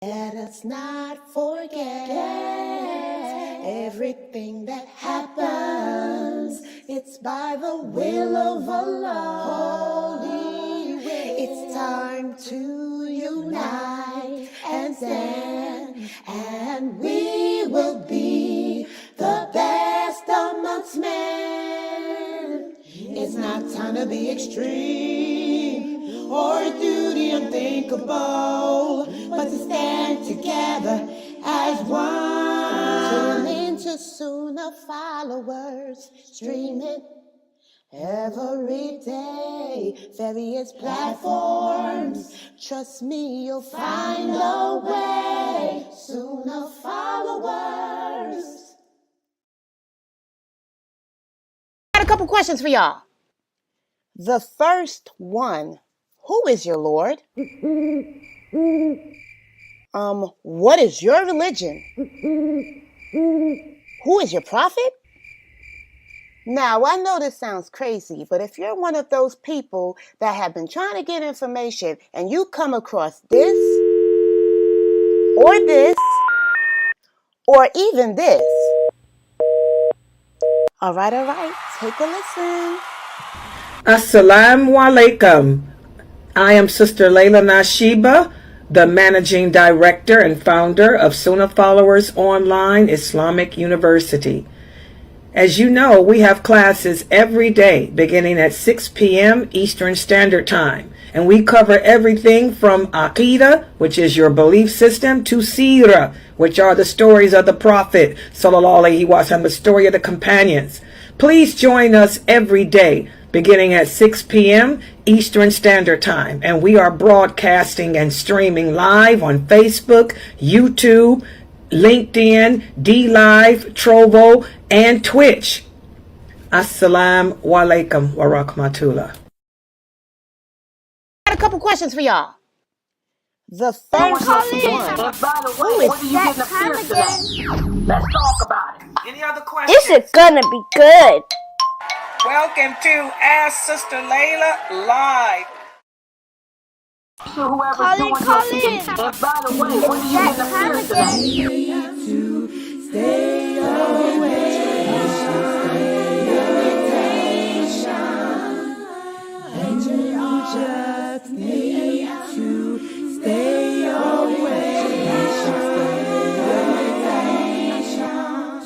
Let us not forget everything that happens. It's by the will of Allah. Holy will. It's time to unite and stand, and we will be the best amongst men. It's not time to be extreme or do the unthinkable, but to stand together as one. Tune into Sunnah followers, stream it every day, various platforms. Trust me, you'll find a way. Sunnah followers. I got a couple questions for y'all. The first one, who is your Lord? What is your religion? Who is your prophet? Now, I know this sounds crazy, but if you're one of those people that have been trying to get information and you come across this, or even this. All right, take a listen. Assalamu alaikum. I am Sister Laila Nasheeba, the Managing Director and Founder of Sunnahfollowers Online Islamic University. As you know, we have classes every day beginning at 6 p.m. Eastern Standard Time. And we cover everything from Aqidah, which is your belief system, to Seerah, which are the stories of the Prophet, Sallallahu Alaihi Wasallam, the story of the companions. Please join us every day beginning at 6 p.m. Eastern Standard Time. And we are broadcasting and streaming live on Facebook, YouTube, LinkedIn, DLive, Trovo, and Twitch. Assalamu alaikum wa rahmatullah. I got a couple questions for y'all. The first one, who is that time again? Let's talk about it. Any other questions? This is gonna be good. Welcome to Ask Sister Laila Live. Colin. And by the way, when you That time again. Stay away. And you just need to stay away.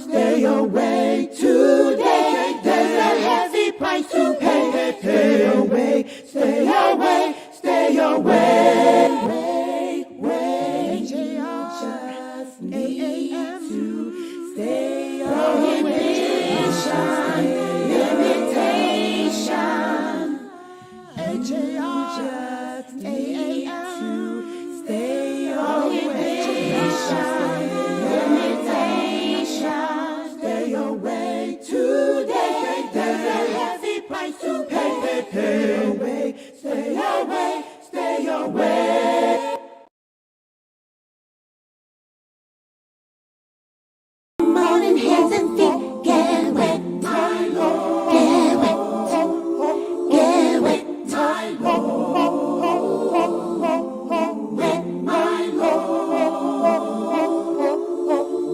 Stay away today. There's a heavy price to pay. Stay away, stay away, stay away. You just need to stay away. Limitation. You just need to stay away. Limitation. Stay away today. There's a heavy price to pay. Stay away, stay away, stay away. Morning hands and feet get wet, my Lord. Get wet, get wet, my Lord. Wet, my Lord.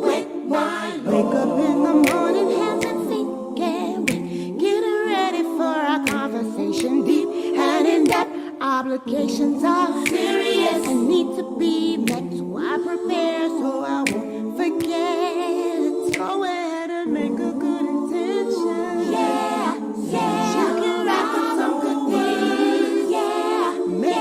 Wet, my Lord. Wake up in the morning, hands and feet get wet. Get ready for our conversation, deep and in depth. Obligations are serious and need to be met. So I prepare so I won't forget. Go ahead and make a good intention. Yeah. You can wrap up some good things. Yeah. Make a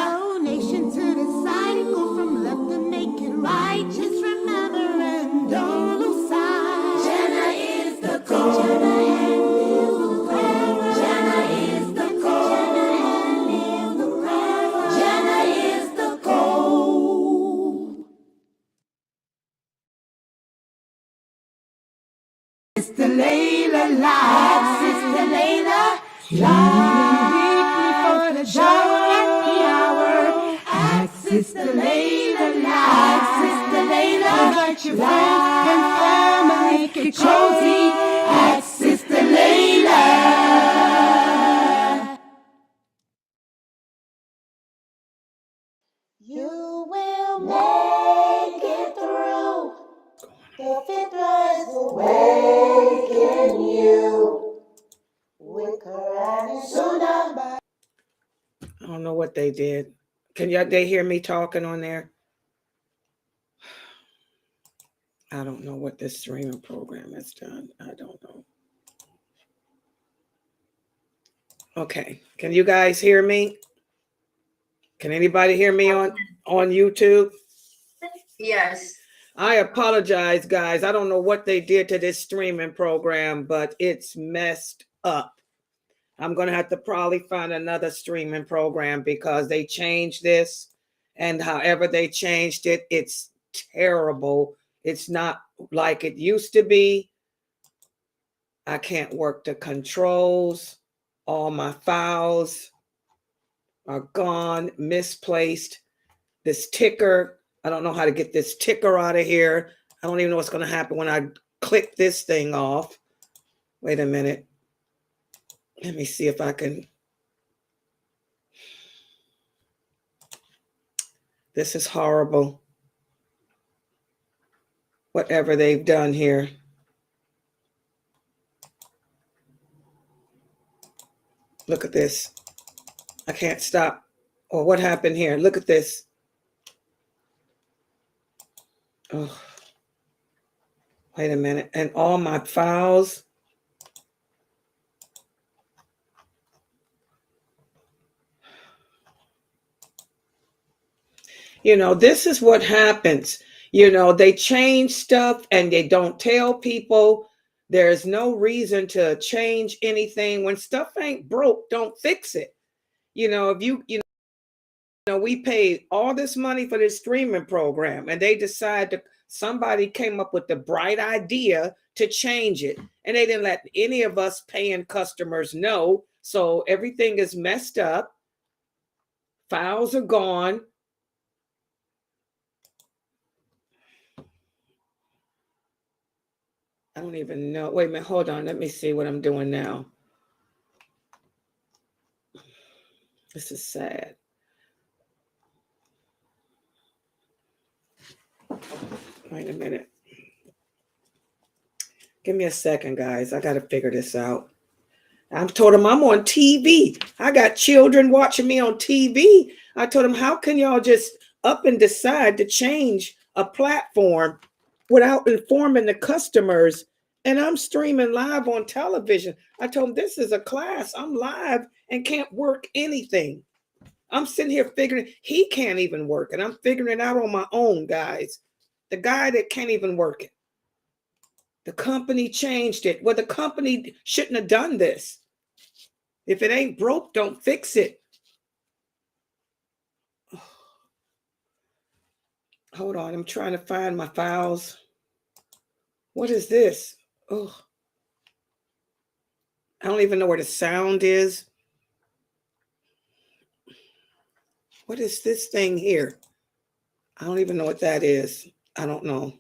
donation to the side and go from left to make it right. Just remember and don't lose sight. Jannah is the goal. Jannah is the goal. Jannah is the goal. Sister Laila Live, Sister Laila Live. Weekly for the show at the hour. Ask Sister Laila Live, Sister Laila. Invite your friends and family, make it cozy. Ask Sister Laila. You will make Waking you with Quran and Sunnah. I don't know what they did. They hear me talking on there? I don't know what this streaming program has done. I don't know. Okay. Can you guys hear me? Can anybody hear me on YouTube? Yes. I apologize, guys. I don't know what they did to this streaming program, but it's messed up. I'm going to have to probably find another streaming program because they changed this. And however they changed it, it's terrible. It's not like it used to be. I can't work the controls. All my files are gone, misplaced. This ticker, I don't know how to get this ticker out of here. I don't even know what's going to happen when I click this thing off. Wait a minute. Let me see if I can. This is horrible. Whatever they've done here. Look at this. I can't stop. Or what happened here? Look at this. Oh, wait a minute. And all my files. You know, this is what happens. You know, they change stuff and they don't tell people. There's no reason to change anything. When stuff ain't broke, don't fix it. You know, if you know, we paid all this money for this streaming program and they decided somebody came up with the bright idea to change it. And they didn't let any of us paying customers know. So everything is messed up. Files are gone. I don't even know. Wait a minute. Hold on. Let me see what I'm doing now. This is sad. Wait a minute. Give me a second, guys. I got to figure this out. I told them I'm on TV. I got children watching me on TV. I told them, how can y'all just up and decide to change a platform without informing the customers? And I'm streaming live on television. I told them, this is a class. I'm live and can't work anything. I'm sitting here figuring, he can't even work. And I'm figuring it out on my own, guys. The guy that can't even work it. The company changed it. Well, the company shouldn't have done this. If it ain't broke, don't fix it. Hold on, I'm trying to find my files. What is this? Oh, I don't even know where the sound is. What is this thing here? I don't even know what that is. I don't know.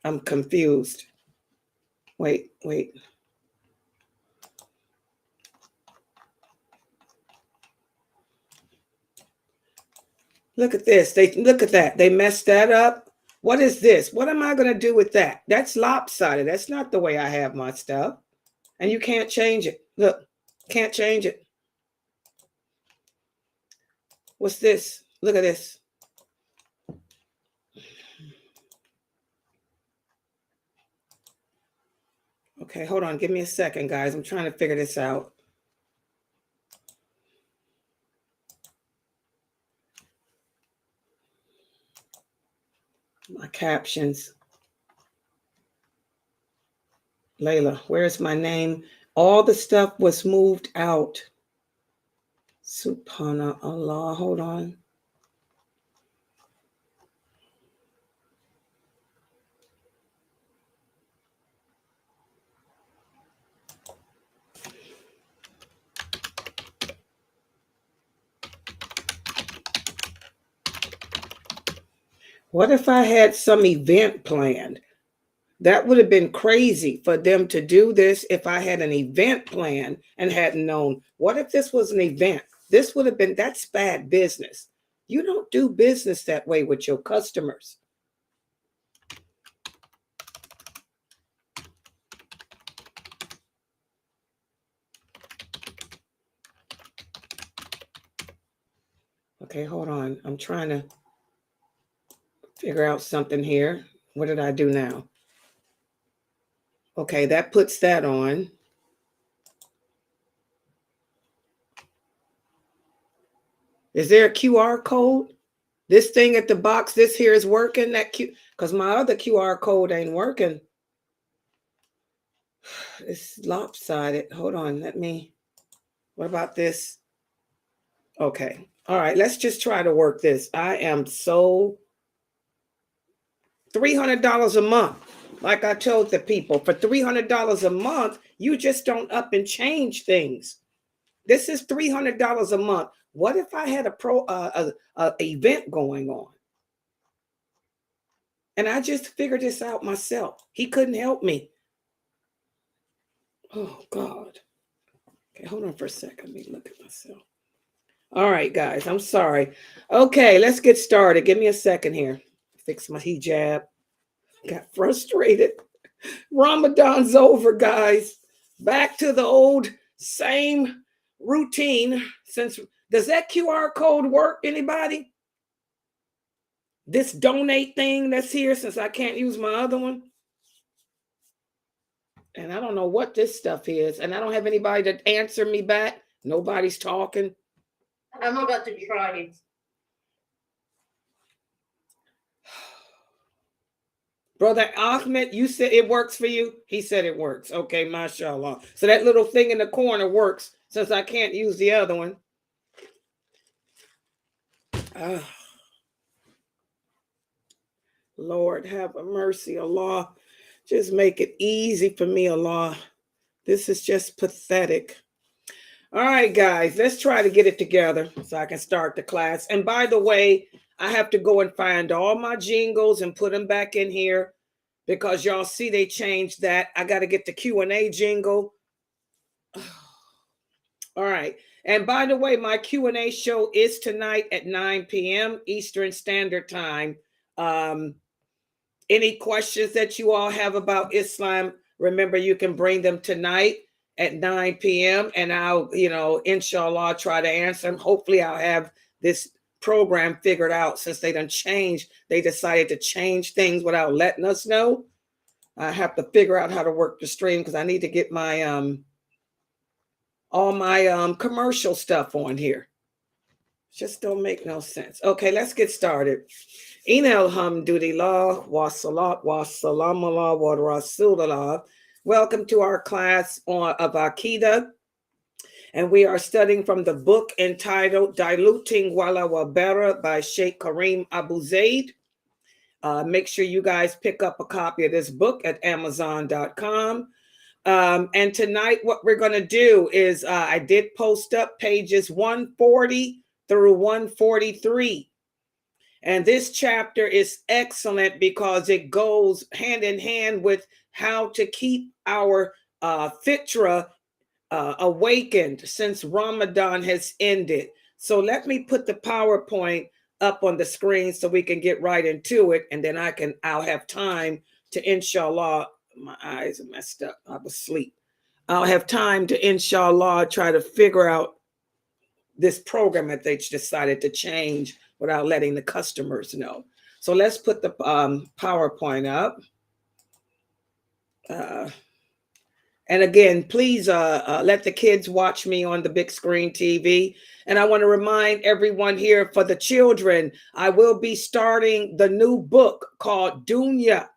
I'm confused. Wait. Look at this. Look at that. They messed that up. What is this? What am I going to do with that? That's lopsided. That's not the way I have my stuff. And you can't change it. Look, can't change it. What's this? Look at this. Okay, hold on. Give me a second, guys. I'm trying to figure this out. My captions. Layla, where's my name? All the stuff was moved out. Subhanallah. Hold on. What if I had some event planned? That would have been crazy for them to do this if I had an event plan and hadn't known. What if this was an event? This would have been, that's bad business. You don't do business that way with your customers. Okay, hold on. I'm trying to figure out something here. What did I do now? Okay, that puts that on. Is there a QR code? This thing at the box, this here is working. Because my other QR code ain't working. It's lopsided. Hold on, what about this? Okay, all right, let's just try to work this. I am so $300 a month. Like I told the people, for $300 a month, you just don't up and change things. This is $300 a month. What if I had a event going on? And I just figured this out myself. He couldn't help me. Oh, God. Okay, hold on for a second. Let me look at myself. All right, guys, I'm sorry. Okay, let's get started. Give me a second here. Fix my hijab. Got frustrated. Ramadan's over, guys. Back to the old same routine. Does that QR code work, anybody? This donate thing that's here, since I can't use my other one. And I don't know what this stuff is. And I don't have anybody to answer me back. Nobody's talking. I'm about to try it. Brother Ahmed, you said it works for you? He said it works. Okay, mashallah. So that little thing in the corner works, since I can't use the other one. Lord, have a mercy, Allah. Just make it easy for me, Allah. This is just pathetic. All right, guys, let's try to get it together so I can start the class. And by the way, I have to go and find all my jingles and put them back in here because y'all see they changed that. I got to get the Q&A jingle. All right. And by the way, my Q&A show is tonight at 9 p.m. Eastern Standard Time. Any questions that you all have about Islam, remember you can bring them tonight at 9 p.m. and I'll, inshallah, try to answer them. Hopefully I'll have this program figured out since they decided to change things without letting us know. I have to figure out how to work the stream because I need to get my all my commercial stuff on here. Just don't make no sense. Okay, let's get started. Inna alhamdulillah wa salat wa salam ala wa rasulullah. Welcome to our class of Aqidah. And we are studying from the book entitled Diluting Wala wa Bara by Sheikh Kareem Abu Zaid. Make sure you guys pick up a copy of this book at Amazon.com. And tonight what we're going to do is I did post up pages 140 through 143. And this chapter is excellent because it goes hand in hand with how to keep our fitra awakened since Ramadan has ended. So let me put the PowerPoint up on the screen so we can get right into it. And then I'll have time to, inshallah, my eyes are messed up. I was asleep. I'll have time to, inshallah, try to figure out this program that they decided to change without letting the customers know. So let's put the PowerPoint up. And again, please let the kids watch me on the big screen TV. And I want to remind everyone here, for the children, I will be starting the new book called Dunya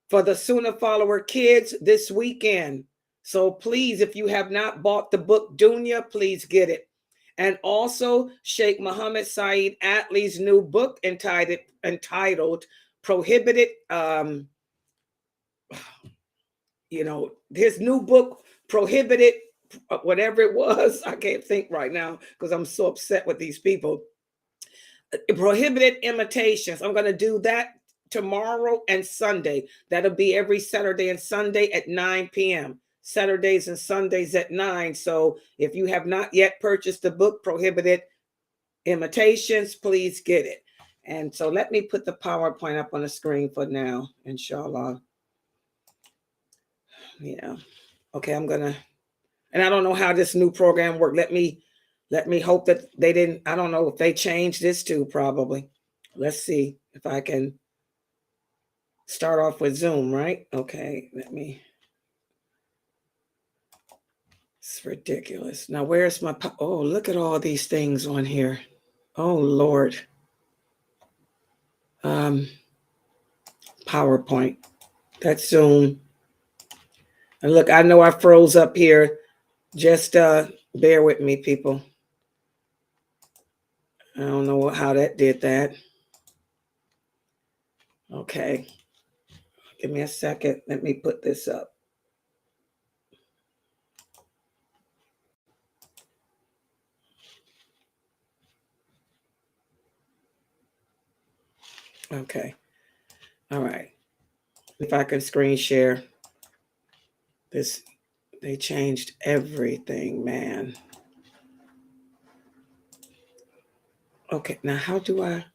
for the Sunnah follower kids this weekend. So please, if you have not bought the book Dunya, please get it. And also Sheikh Muhammad Saeed Atli's new book entitled Prohibited, his new book, Prohibited, whatever it was. I can't think right now because I'm so upset with these people. Prohibited Imitations. I'm going to do that tomorrow and Sunday. That'll be every Saturday and Sunday at 9 p.m. Saturdays and Sundays at 9. So if you have not yet purchased the book, Prohibited Imitations, please get it. And so let me put the PowerPoint up on the screen for now, inshallah. Yeah. Okay, and I don't know how this new program works. Let me Let me hope that they didn't, I don't know if they changed this too, probably. Let's see if I can start off with Zoom, right? Okay, let me. It's ridiculous. Now, where's my, oh, look at all these things on here. Oh, Lord. PowerPoint. That's Zoom. And look, I know I froze up here. Just bear with me, people. I don't know how that did that. Okay. Give me a second. Let me put this up. Okay. All right. If I can screen share this, they changed everything, man. Okay. Now, how do I?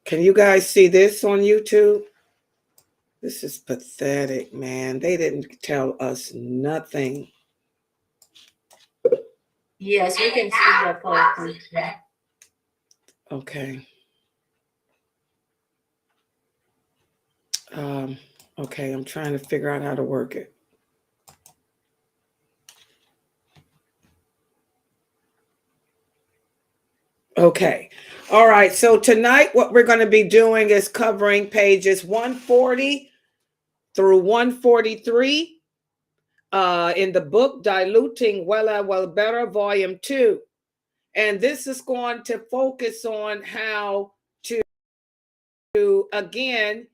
Can you guys see this on YouTube? This is pathetic, man. They didn't tell us nothing. Yes, we can see that PowerPoint. Okay. Okay, I'm trying to figure out how to work it. Okay. All right. So tonight, what we're going to be doing is covering pages 140 through 143 in the book Diluting Well Better, Volume 2. And this is going to focus on how to again,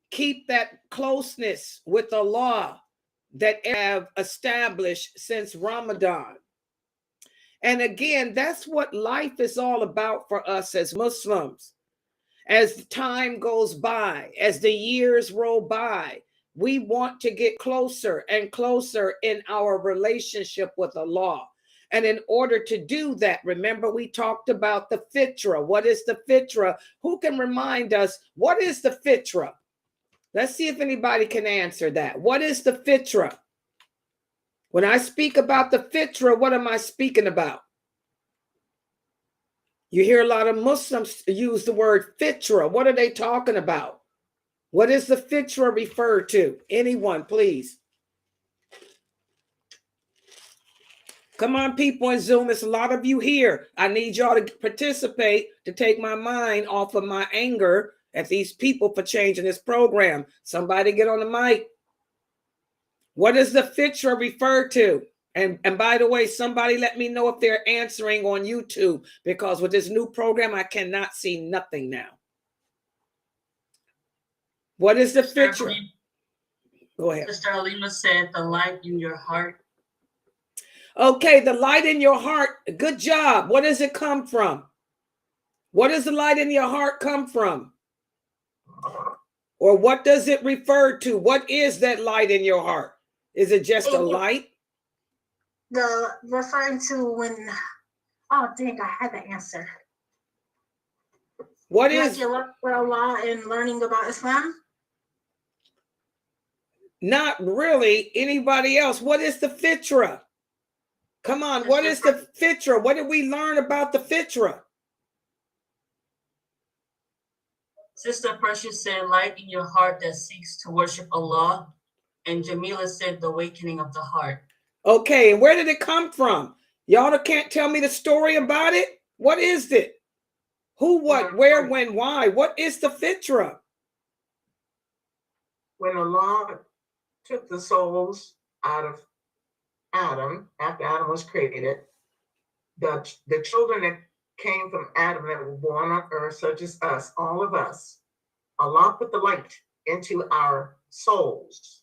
keep that closeness with Allah that have established since Ramadan. And again, that's what life is all about for us as Muslims. As time goes by, as the years roll by, we want to get closer and closer in our relationship with Allah. And in order to do that, remember we talked about the fitra. What is the fitra? Who can remind us what is the fitra? Let's see if anybody can answer that. What is the fitra? When I speak about the fitra, what am I speaking about? You hear a lot of Muslims use the word fitra. What are they talking about? What is the fitra referred to? Anyone, please. Come on, people in Zoom. There's a lot of you here. I need y'all to participate to take my mind off of my anger at these people for changing this program. Somebody get on the mic. What is the fitra referred to? And by the way, somebody let me know if they're answering on YouTube, because with this new program, I cannot see nothing now. What is the fitra? Go ahead. Sister Alima said the light in your heart. Okay, the light in your heart. Good job. What does it come from? What does the light in your heart come from? Or what does it refer to? What is that light in your heart? Is it just a light? The referring to when, oh dang, I had the answer. What like is your love for Allah and learning about Islam? Not really. Anybody else? What is the fitra? Come on, what is the fitra? What did we learn about the fitra? Sister Precious said light in your heart that seeks to worship Allah. And Jamila said the awakening of the heart. Okay, and where did it come from? Y'all can't tell me the story about it? What is it? Who, what, where, when, why? What is the fitra? When Allah took the souls out of Adam, after Adam was created, the children that came from Adam that were born on earth, such as us, all of us, Allah put the light into our souls.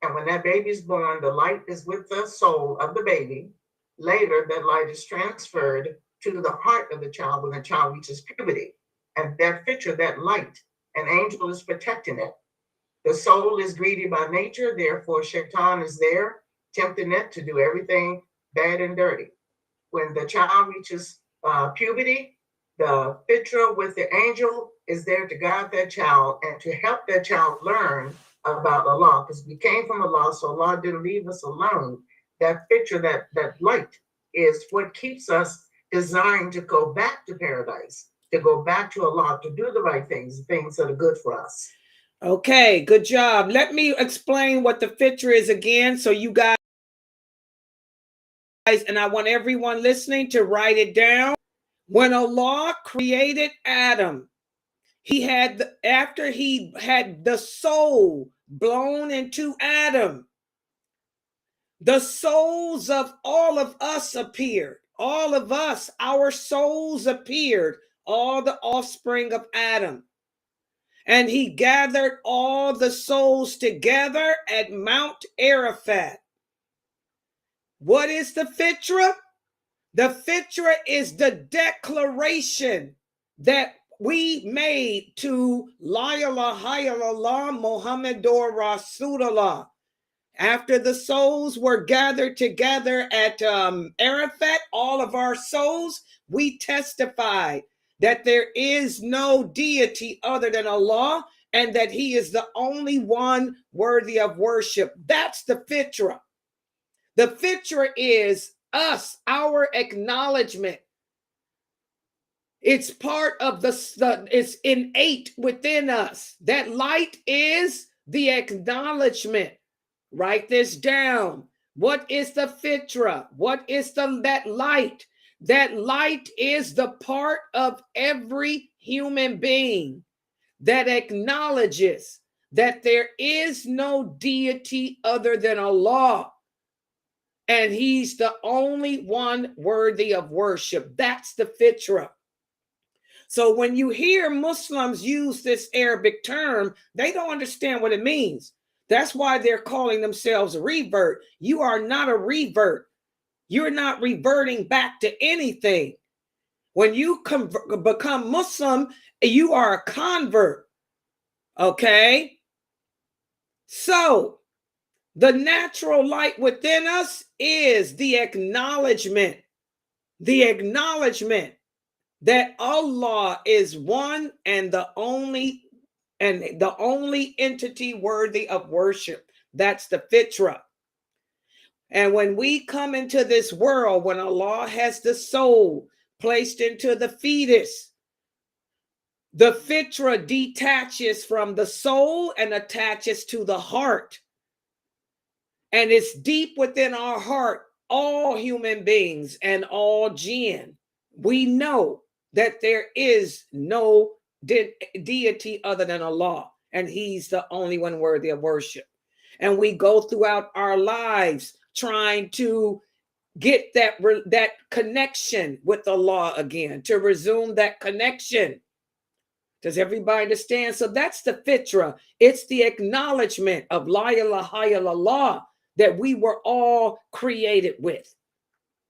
And when that baby is born, the light is with the soul of the baby. Later, that light is transferred to the heart of the child when the child reaches puberty. And that fitra, that light, an angel is protecting it. The soul is greedy by nature, therefore Shaitan is there, tempting it to do everything bad and dirty. When the child reaches puberty, the fitra with the angel is there to guide that child and to help that child learn about Allah, because we came from Allah, so Allah didn't leave us alone. that picture, that light is what keeps us desiring to go back to paradise, to go back to Allah, to do the right things, things that are good for us. Okay, good job. Let me explain what the fitra is again, so you guys, and I want everyone listening to write it down. When Allah created Adam, after he had the soul blown into Adam, the souls of all of us appeared. All of us, our souls appeared, all the offspring of Adam. And he gathered all the souls together at Mount Arafat. What is the fitra? The fitra is the declaration that we made to La ilaha illallah Muhammadur Rasulullah. After the souls were gathered together at Arafat, all of our souls, we testified that there is no deity other than Allah and that he is the only one worthy of worship. That's the fitra. The fitra is us, our acknowledgement. It's part of it's innate within us. That light is the acknowledgement. Write this down. What is the fitra? What is that light? That light is the part of every human being that acknowledges that there is no deity other than Allah, and he's the only one worthy of worship. That's the fitra. So when you hear Muslims use this Arabic term, they don't understand what it means. That's why they're calling themselves a revert. You are not a revert. You're not reverting back to anything. When you become Muslim, you are a convert. Okay? So the natural light within us is the acknowledgement that Allah is one and the only entity worthy of worship. That's the fitra. And when we come into this world, when Allah has the soul placed into the fetus, the fitra detaches from the soul and attaches to the heart. And it's deep within our heart, all human beings and all jinn. We know that there is no deity other than Allah, and he's the only one worthy of worship. And we go throughout our lives trying to get that connection with Allah again, to resume that connection. Does everybody understand? So that's the fitra. It's the acknowledgement of La ilaha illallah that we were all created with.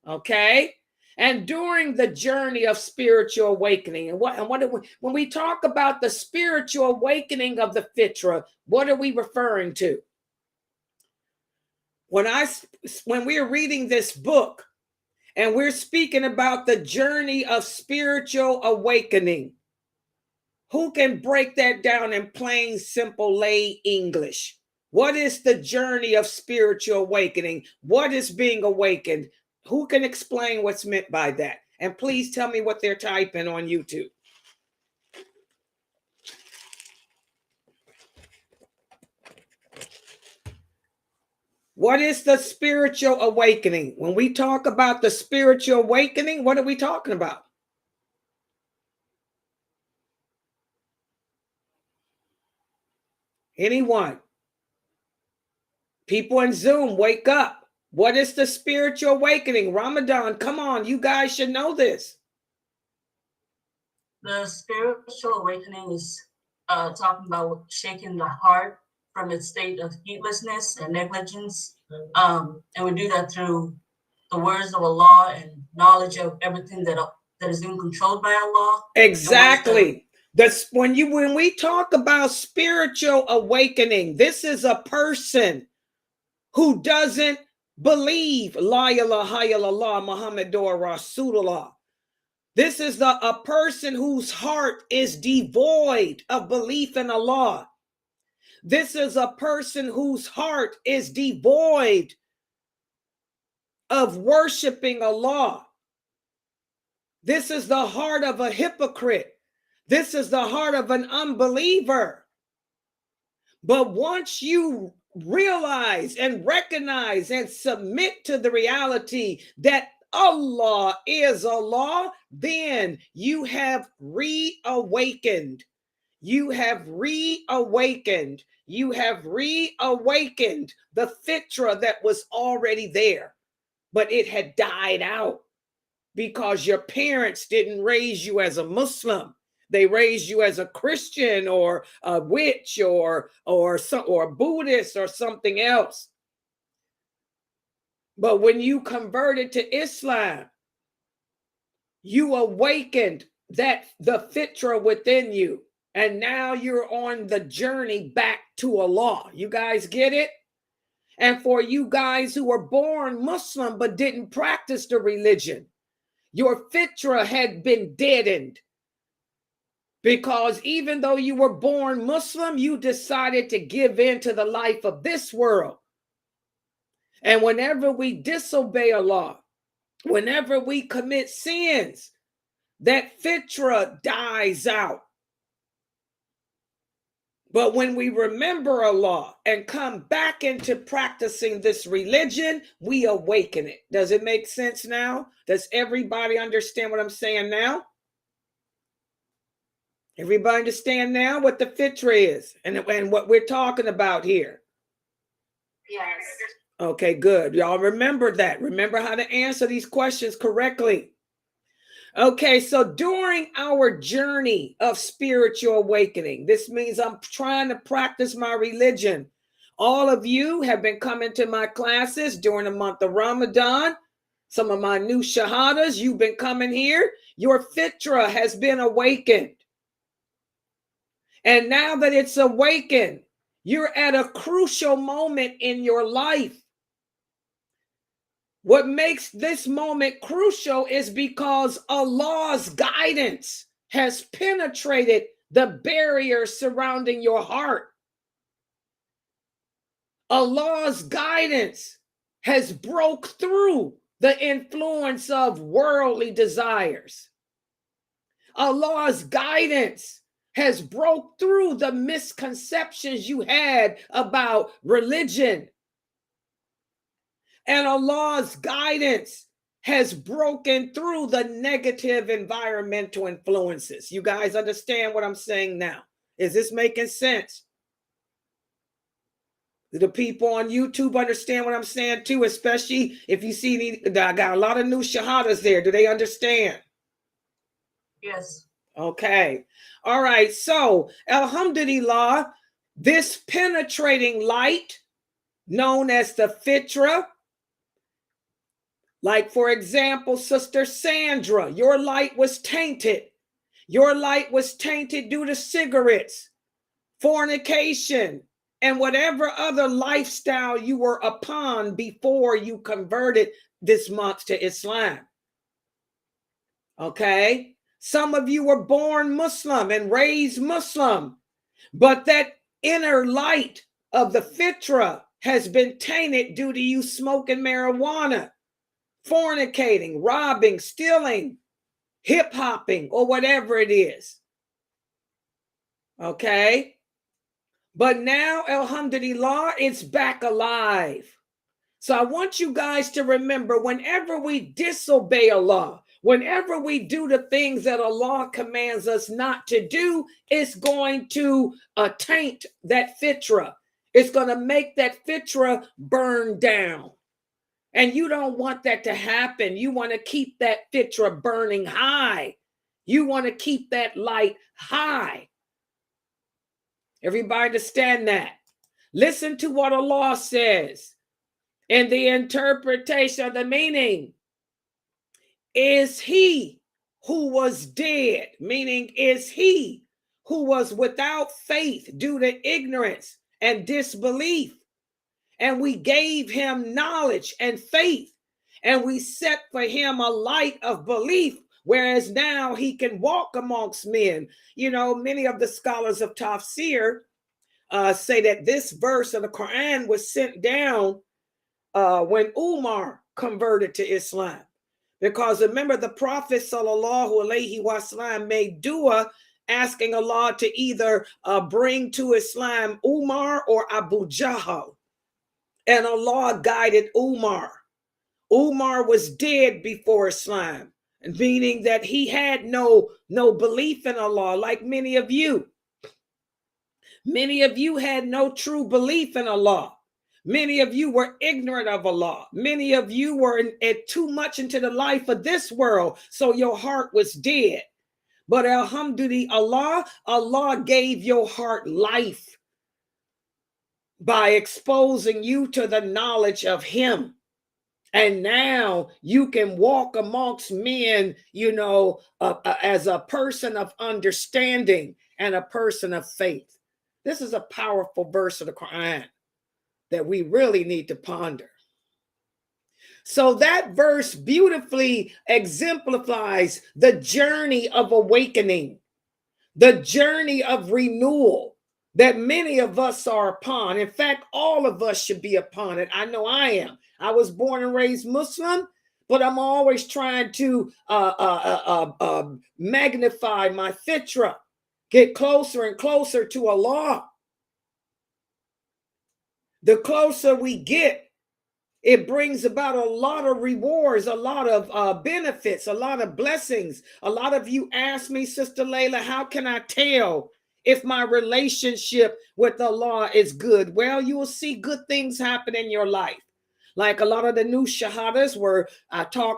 Okay? And during the journey of spiritual awakening, when we talk about the spiritual awakening of the fitra, what are we referring to? When we're reading this book and we're speaking about the journey of spiritual awakening, who can break that down in plain, simple, lay English? What is the journey of spiritual awakening? What is being awakened? Who can explain what's meant by that? And please tell me what they're typing on YouTube. What is the spiritual awakening? When we talk about the spiritual awakening, what are we talking about? Anyone? People in Zoom, wake up. What is the spiritual awakening? Ramadan, come on, you guys should know this. The spiritual awakening is talking about shaking the heart from its state of heedlessness and negligence. And we do that through the words of Allah and knowledge of everything that is being controlled by Allah. Exactly. When we talk about spiritual awakening, this is a person who doesn't believe La ilaha illallah Muhammadur Rasulullah. This is a person whose heart is devoid of belief in Allah. This is a person whose heart is devoid of worshiping Allah. This is the heart of a hypocrite. This is the heart of an unbeliever. But once you realize and recognize and submit to the reality that Allah is Allah, then you have reawakened. You have reawakened. You have reawakened the fitra that was already there, but it had died out because your parents didn't raise you as a Muslim. They raised you as a Christian or a witch or a Buddhist or something else. But when you converted to Islam, you awakened the fitra within you. And now you're on the journey back to Allah. You guys get it? And for you guys who were born Muslim but didn't practice the religion, your fitra had been deadened. Because even though you were born Muslim, you decided to give in to the life of this world. And whenever we disobey Allah, whenever we commit sins, that fitra dies out. But when we remember Allah and come back into practicing this religion, we awaken it. Does it make sense now? Does everybody understand what I'm saying now? Everybody understand now what the fitra is and what we're talking about here? Yes. Okay, good. Y'all remember that. Remember how to answer these questions correctly. Okay, so during our journey of spiritual awakening, this means I'm trying to practice my religion. All of you have been coming to my classes during the month of Ramadan. Some of my new shahadas, you've been coming here. Your fitra has been awakened. And now that it's awakened, you're at a crucial moment in your life. What makes this moment crucial is because Allah's guidance has penetrated the barrier surrounding your heart. Allah's guidance has broke through the influence of worldly desires. Allah's guidance has broke through the misconceptions you had about religion. And Allah's guidance has broken through the negative environmental influences. You guys understand what I'm saying now? Is this making sense? Do the people on YouTube understand what I'm saying too? Especially if you see, I got a lot of new shahadas there. Do they understand? Yes. Okay. All right. So, alhamdulillah, this penetrating light known as the fitra, like, for example, Sister Sandra, your light was tainted. Your light was tainted due to cigarettes, fornication, and whatever other lifestyle you were upon before you converted this month to Islam. Okay? Some of you were born Muslim and raised Muslim, but that inner light of the fitra has been tainted due to you smoking marijuana, fornicating, robbing, stealing, hip-hopping, or whatever it is. Okay? But now, alhamdulillah, it's back alive. So I want you guys to remember, whenever we disobey Allah, whenever we do the things that Allah commands us not to do, it's going to taint that fitra. It's going to make that fitra burn down. And you don't want that to happen. You want to keep that fitra burning high. You want to keep that light high. Everybody understand that? Listen to what Allah says in the interpretation of the meaning. Is he who was dead, meaning is he who was without faith due to ignorance and disbelief, and we gave him knowledge and faith, and we set for him a light of belief, whereas now he can walk amongst men. You know, many of the scholars of Tafsir say that this verse of the Quran was sent down when Umar converted to Islam. Because remember, the Prophet sallallahu alaihi wasallam made dua asking Allah to either bring to Islam Umar or Abu Jahl. And Allah guided Umar. Umar was dead before Islam, meaning that he had no belief in Allah, like many of you. Many of you had no true belief in Allah. Many of you were ignorant of Allah. Many of you were too much into the life of this world, so your heart was dead. But alhamdulillah, Allah gave your heart life by exposing you to the knowledge of Him. And now you can walk amongst men, as a person of understanding and a person of faith. This is a powerful verse of the Quran that we really need to ponder. So that verse beautifully exemplifies the journey of awakening, the journey of renewal that many of us are upon. In fact, all of us should be upon it. I know I am. I was born and raised Muslim, but I'm always trying to magnify my fitra, get closer and closer to Allah. The closer we get, it brings about a lot of rewards, a lot of benefits, a lot of blessings. A lot of you ask me, Sister Laila, how can I tell if my relationship with Allah is good? Well, you will see good things happen in your life. Like a lot of the new shahadas where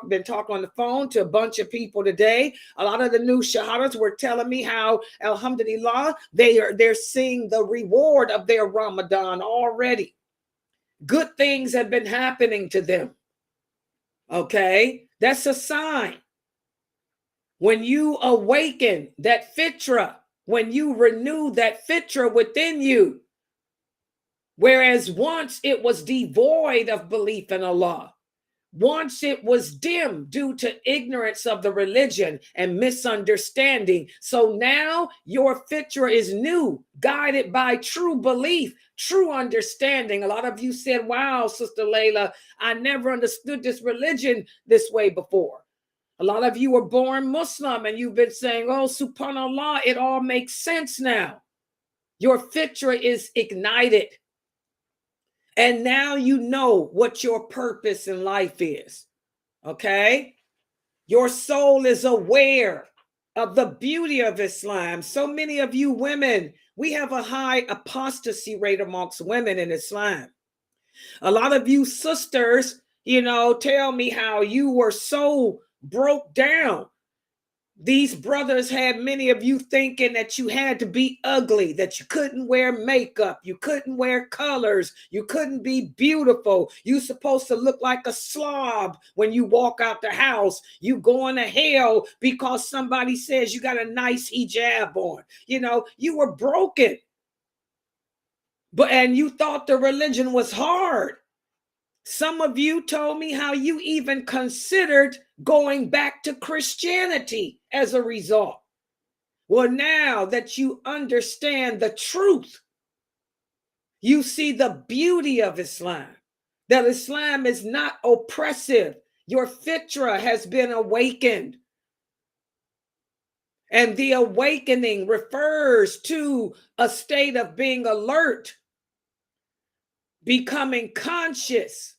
been talking on the phone to a bunch of people today. A lot of the new shahadas were telling me how, alhamdulillah, they're seeing the reward of their Ramadan already. Good things have been happening to them. Okay, that's a sign. When you awaken that fitra, when you renew that fitra within you, whereas once it was devoid of belief in Allah, once it was dim due to ignorance of the religion and misunderstanding. So now your fitra is new, guided by true belief, true understanding. A lot of you said, wow, Sister Laila, I never understood this religion this way before. A lot of you were born Muslim and you've been saying, oh, subhanAllah, it all makes sense now. Your fitra is ignited. And now you know what your purpose in life is, okay? Your soul is aware of the beauty of Islam. So many of you women, we have a high apostasy rate amongst women in Islam. A lot of you sisters, tell me how you were so broke down. These brothers had many of you thinking that you had to be ugly, that you couldn't wear makeup, you couldn't wear colors, you couldn't be beautiful. You're supposed to look like a slob when you walk out the house. You going to hell because somebody says you got a nice hijab on. You were broken. And you thought the religion was hard. Some of you told me how you even considered going back to Christianity as a result. Well, now that you understand the truth, you see the beauty of Islam, that Islam is not oppressive. Your fitra has been awakened. And the awakening refers to a state of being alert, becoming conscious,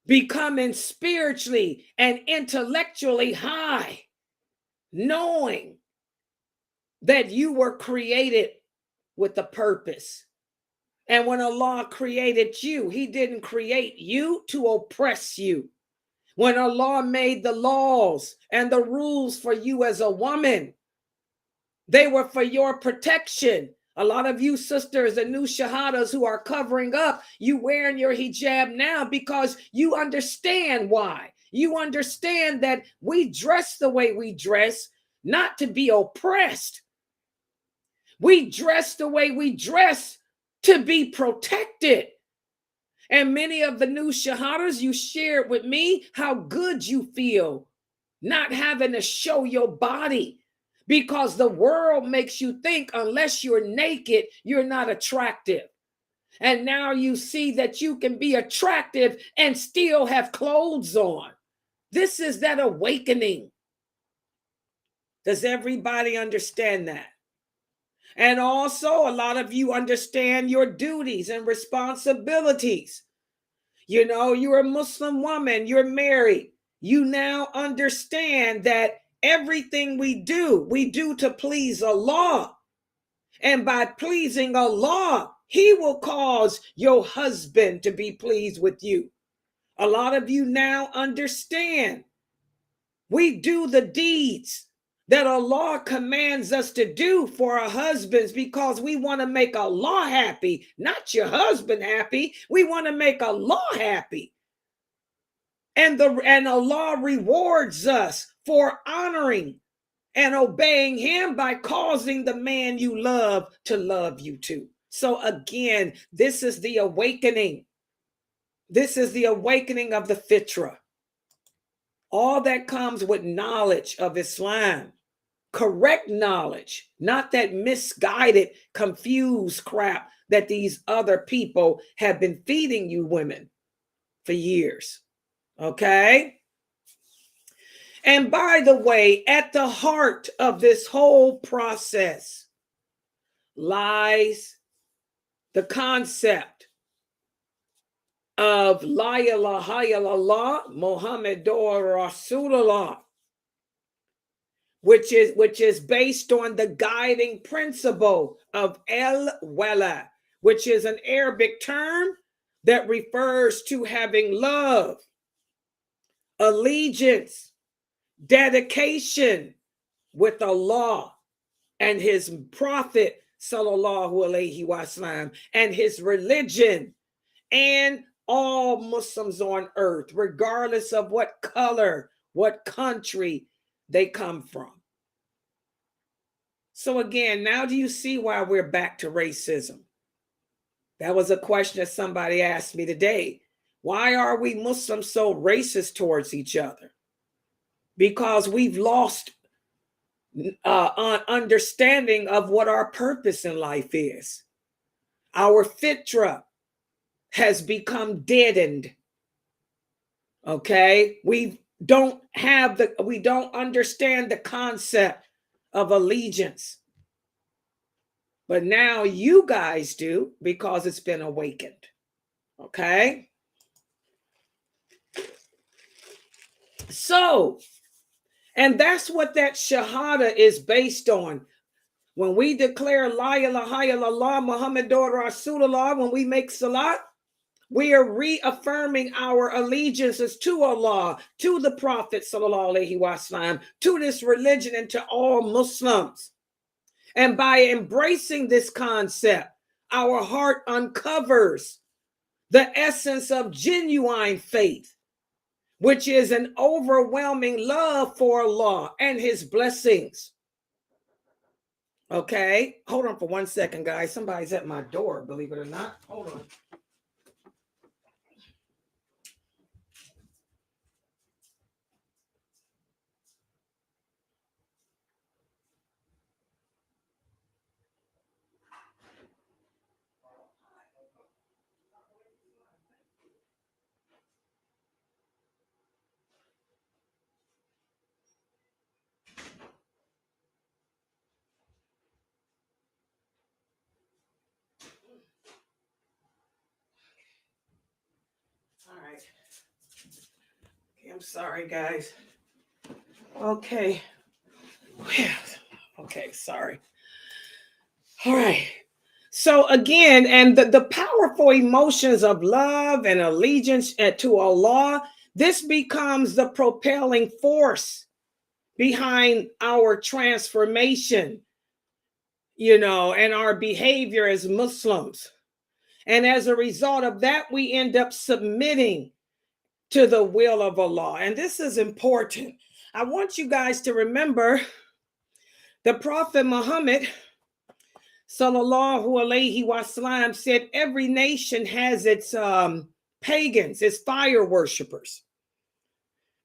becoming spiritually and intellectually high, knowing that you were created with a purpose. And when Allah created you, He didn't create you to oppress you. When Allah made the laws and the rules for you as a woman, they were for your protection. A lot of you sisters and new shahadas who are covering up, you wearing your hijab now because you understand why. You understand that we dress the way we dress, not to be oppressed. We dress the way we dress to be protected. And many of the new shahadas, you shared with me how good you feel not having to show your body. Because the world makes you think unless you're naked, you're not attractive. And now you see that you can be attractive and still have clothes on. This is that awakening. Does everybody understand that? And also, a lot of you understand your duties and responsibilities. You know, you're a Muslim woman, you're married. You now understand that everything we do to please Allah. And by pleasing Allah, He will cause your husband to be pleased with you. A lot of you now understand we do the deeds that Allah commands us to do for our husbands because we want to make Allah happy, not your husband happy. We want to make Allah happy. And Allah rewards us for honoring and obeying Him by causing the man you love to love you too. So again, this is the awakening. This is the awakening of the fitra. All that comes with knowledge of Islam, correct knowledge, not that misguided, confused crap that these other people have been feeding you women for years. Okay? And by the way, at the heart of this whole process lies the concept of La ilaha illallah Muhammadur Rasulullah, which is based on the guiding principle of al-wala, which is an Arabic term that refers to having love, allegiance, dedication with Allah and His Prophet sallallahu alaihi wasallam and His religion and all Muslims on earth, regardless of what color, what country they come from. So again, now do you see why we're back to racism? That was a question that somebody asked me today. Why are we Muslims so racist towards each other? Because we've lost understanding of what our purpose in life is. Our fitra has become deadened. Okay, we don't understand the concept of allegiance. But now you guys do, because it's been awakened. Okay? So, and that's what that shahada is based on. When we declare La ilaha illallah Muhammadur Rasulullah, when we make salat, we are reaffirming our allegiances to Allah, to the Prophet sallallahu alaihi wasallam, to this religion, and to all Muslims. And by embracing this concept, our heart uncovers the essence of genuine faith, which is an overwhelming love for Allah and His blessings. Okay, hold on for 1 second, guys. Somebody's at my door, believe it or not. Hold on. All right. Okay, I'm sorry, guys. Okay. Okay, sorry. All right. So again, and the powerful emotions of love and allegiance to Allah, this becomes the propelling force behind our transformation, and our behavior as Muslims. And as a result of that, we end up submitting to the will of Allah. And this is important. I want you guys to remember the Prophet Muhammad sallallahu alaihi wasallam said every nation has its pagans, its fire worshipers.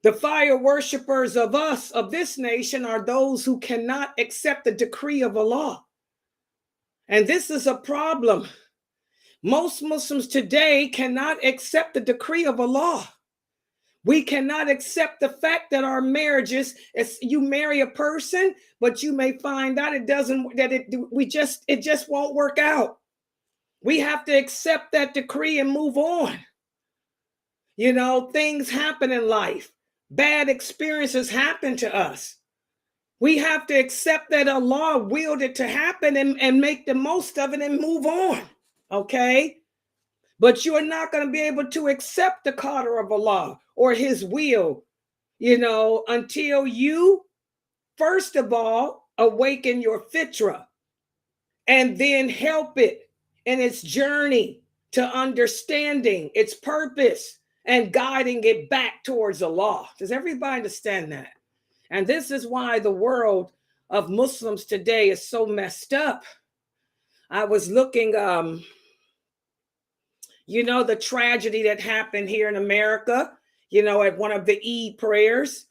The fire worshipers of this nation are those who cannot accept the decree of Allah. And this is a problem Most Muslims today cannot accept the decree of Allah. We cannot accept the fact that our marriages, you marry a person, but you may find out it just won't work out. We have to accept that decree and move on. You know, things happen in life. Bad experiences happen to us. We have to accept that Allah willed it to happen and make the most of it and move on. Okay? But you're not going to be able to accept the qadr of Allah or his will, you know, until you, first of all, awaken your fitra and then help it in its journey to understanding its purpose and guiding it back towards Allah. Does everybody understand that? And this is why the world of Muslims today is so messed up. I was looking, you know, the tragedy that happened here in America, you know, at one of the Eid prayers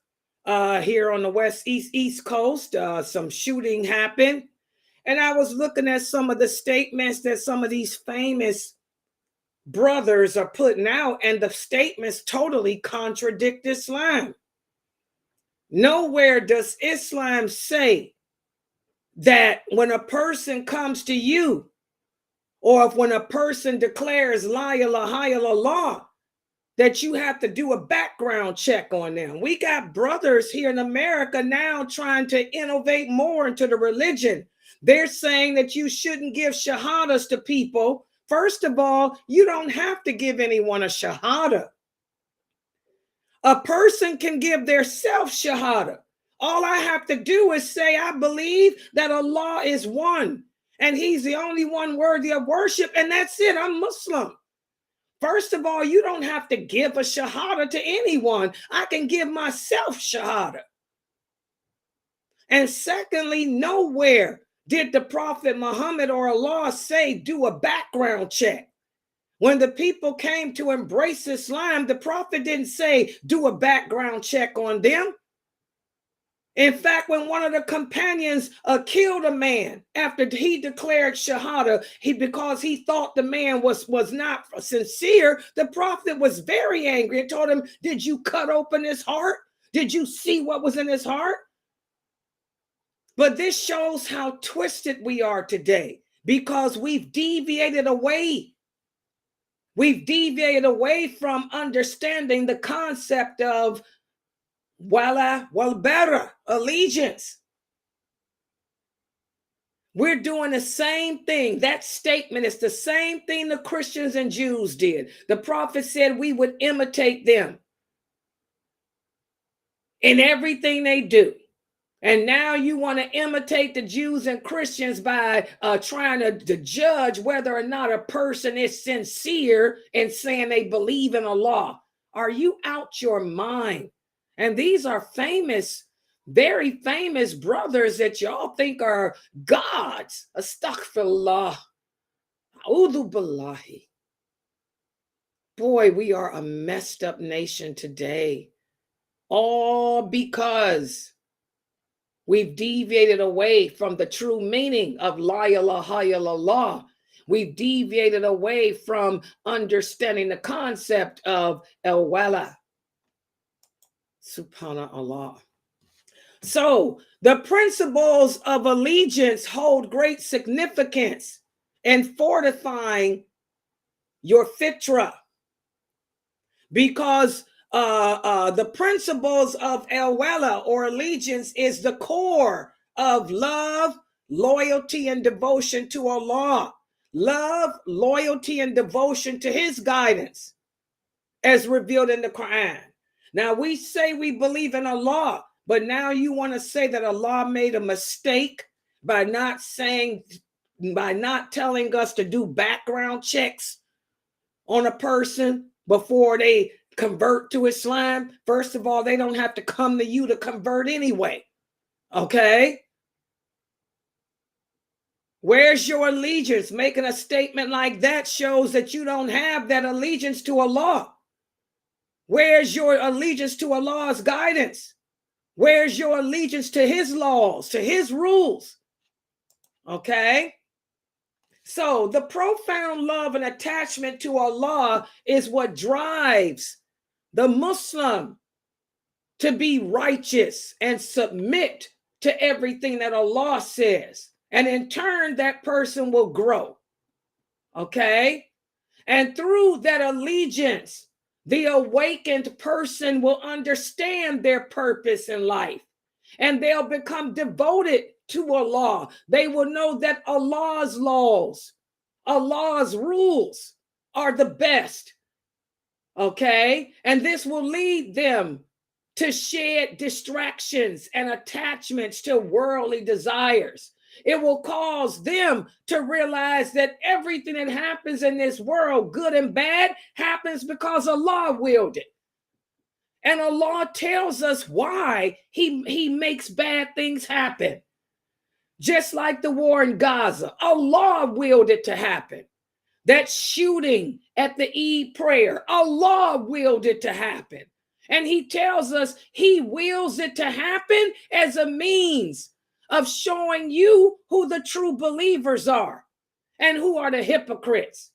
here on the East Coast, some shooting happened. And I was looking at some of the statements that some of these famous brothers are putting out, and the statements totally contradict Islam. Nowhere does Islam say that when a person comes to you, or if when a person declares La ilaha illallah, that you have to do a background check on them. We got brothers here in America now trying to innovate more into the religion. They're saying that you shouldn't give shahadas to people. First of all, you don't have to give anyone a shahada. A person can give their self shahada. All I have to do is say, I believe that Allah is one and he's the only one worthy of worship. And that's it. I'm Muslim. First of all, you don't have to give a shahada to anyone. I can give myself shahada. And secondly, nowhere did the Prophet Muhammad or Allah say, do a background check. When the people came to embrace Islam, the Prophet didn't say, do a background check on them. In fact, when one of the companions killed a man after he declared shahada, because he thought the man was not sincere, the Prophet was very angry and told him, did you cut open his heart? Did you see what was in his heart? But this shows how twisted we are today, because we've deviated away. We've deviated away from understanding the concept of wala wal bara, allegiance. We're doing the same thing. That statement is the same thing the Christians and Jews did. The Prophet said we would imitate them in everything they do. And now you want to imitate the Jews and Christians by trying to judge whether or not a person is sincere in saying they believe in Allah. Are you out your mind? And these are famous, very famous brothers that y'all think are gods. Astaghfirullah. A'udhu billahi. Boy, we are a messed up nation today. All because we've deviated away from the true meaning of La ilaha illallah. We've deviated away from understanding the concept of al-wala. Subhanallah. So the principles of allegiance hold great significance in fortifying your fitra, because the principles of al-wala or allegiance is the core of love, loyalty, and devotion to Allah. Love, loyalty, and devotion to his guidance as revealed in the Quran. Now we say we believe in Allah, but now you want to say that Allah made a mistake by not telling us to do background checks on a person before they convert to Islam. First of all, they don't have to come to you to convert anyway. Okay? Where's your allegiance? Making a statement like that shows that you don't have that allegiance to Allah. Where's your allegiance to Allah's guidance? Where's your allegiance to his laws, to his rules? Okay? So the profound love and attachment to Allah is what drives the Muslim to be righteous and submit to everything that Allah says. And in turn, that person will grow. Okay? And through that allegiance, the awakened person will understand their purpose in life. And they'll become devoted to Allah. They will know that Allah's laws, Allah's rules are the best. Okay? And this will lead them to shed distractions and attachments to worldly desires. It will cause them to realize that everything that happens in this world, good and bad, happens because Allah willed it. And Allah tells us why he makes bad things happen. Just like the war in Gaza, Allah willed it to happen. That shooting at the Eid prayer, Allah willed it to happen. And he tells us he wills it to happen as a means of showing you who the true believers are and who are the hypocrites.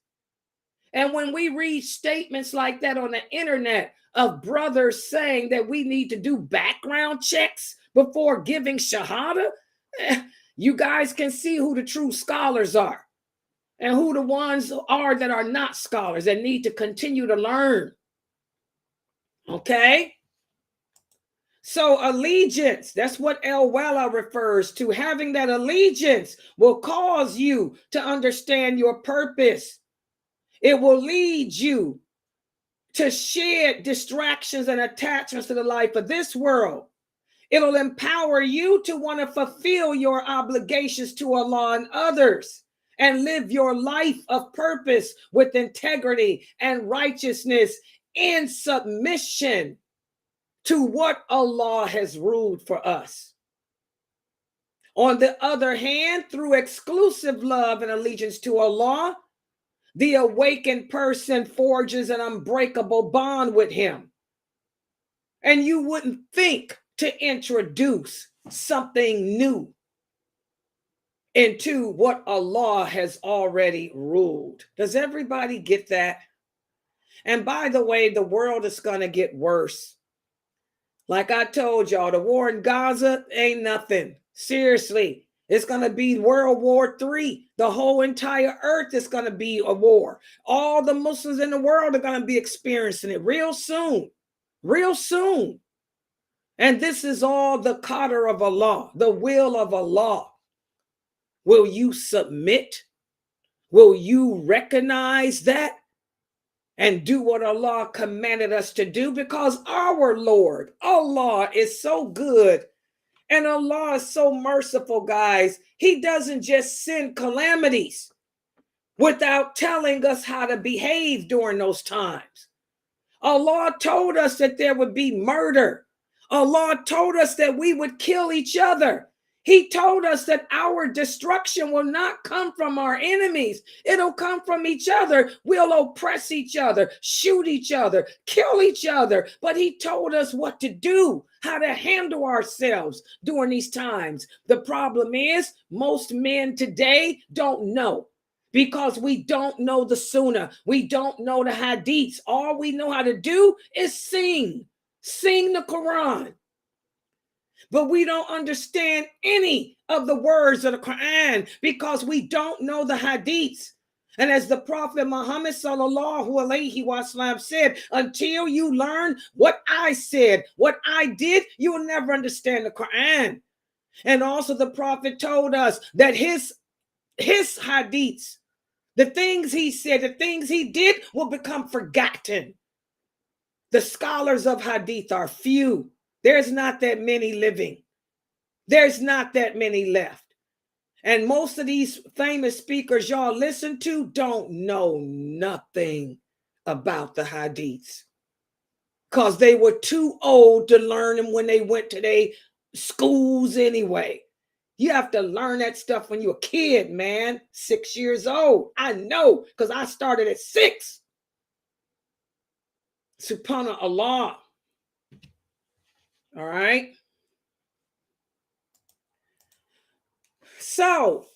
And when we read statements like that on the internet of brothers saying that we need to do background checks before giving shahada, you guys can see who the true scholars are and who the ones are that are not scholars and need to continue to learn. Okay? So allegiance, that's what El-Wala refers to. Having that allegiance will cause you to understand your purpose. It will lead you to shed distractions and attachments to the life of this world. It'll empower you to want to fulfill your obligations to Allah and others and live your life of purpose with integrity and righteousness in submission to what Allah has ruled for us. On the other hand, through exclusive love and allegiance to Allah, the awakened person forges an unbreakable bond with him. And you wouldn't think to introduce something new into what Allah has already ruled. Does everybody get that? And by the way, the world is going to get worse. Like I told y'all, the war in Gaza ain't nothing. Seriously, it's going to be World War III. The whole entire earth is going to be a war. All the Muslims in the world are going to be experiencing it real soon. Real soon. And this is all the qadr of Allah, the will of Allah. Will you submit? Will you recognize that and do what Allah commanded us to do? Because our Lord, Allah, is so good and Allah is so merciful, guys. He doesn't just send calamities without telling us how to behave during those times. Allah told us that there would be murder. Allah told us that we would kill each other. He told us that our destruction will not come from our enemies. It'll come from each other. We'll oppress each other, shoot each other, kill each other. But he told us what to do, how to handle ourselves during these times. The problem is most men today don't know. Because we don't know the Sunnah. We don't know the Hadiths. All we know how to do is sing the Quran. But we don't understand any of the words of the Quran because we don't know the Hadiths. And as the Prophet Muhammad sallallahu alaihi wasallam said, until you learn what I said, what I did, you will never understand the Quran. And also the Prophet told us that his Hadiths, the things he said, the things he did will become forgotten. The scholars of Hadith are few. There's not that many living. There's not that many left. And most of these famous speakers y'all listen to don't know nothing about the Hadiths because they were too old to learn them when they went to their schools anyway. You have to learn that stuff when you're a kid, man. 6 years old. I know because I started at 6. Subhanallah. All right. So,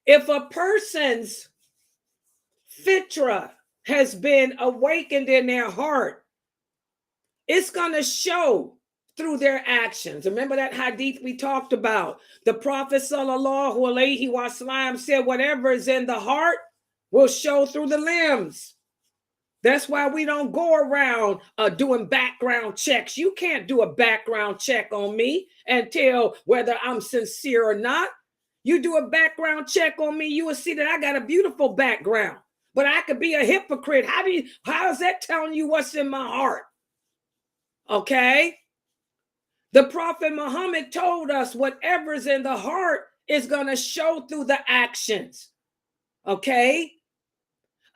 If a person's fitra has been awakened in their heart, it's going to show through their actions. Remember that hadith we talked about? The Prophet sallallahu alaihi wasallam said, whatever is in the heart will show through the limbs. That's why we don't go around doing background checks. You can't do a background check on me and tell whether I'm sincere or not. You do a background check on me, you will see that I got a beautiful background, but I could be a hypocrite. How is that telling you what's in my heart? Okay. The Prophet Muhammad told us whatever's in the heart is going to show through the actions. Okay.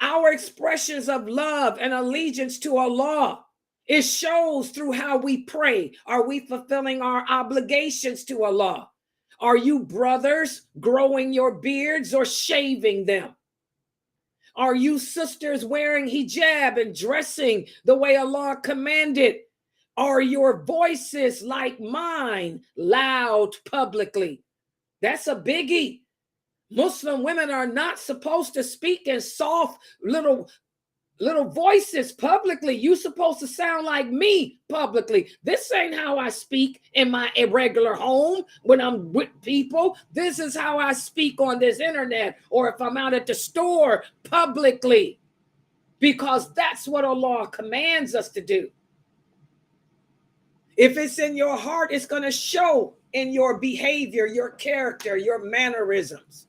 Our expressions of love and allegiance to Allah, it shows through how we pray. Are we fulfilling our obligations to Allah? Are you brothers growing your beards or shaving them? Are you sisters wearing hijab and dressing the way Allah commanded? Are your voices like mine loud publicly? That's a biggie. Muslim women are not supposed to speak in soft little voices publicly. You're supposed to sound like me publicly. This ain't how I speak in my irregular home when I'm with people. This is how I speak on this internet, or if I'm out at the store publicly, because that's what Allah commands us to do. If it's in your heart, it's going to show in your behavior, your character, your mannerisms.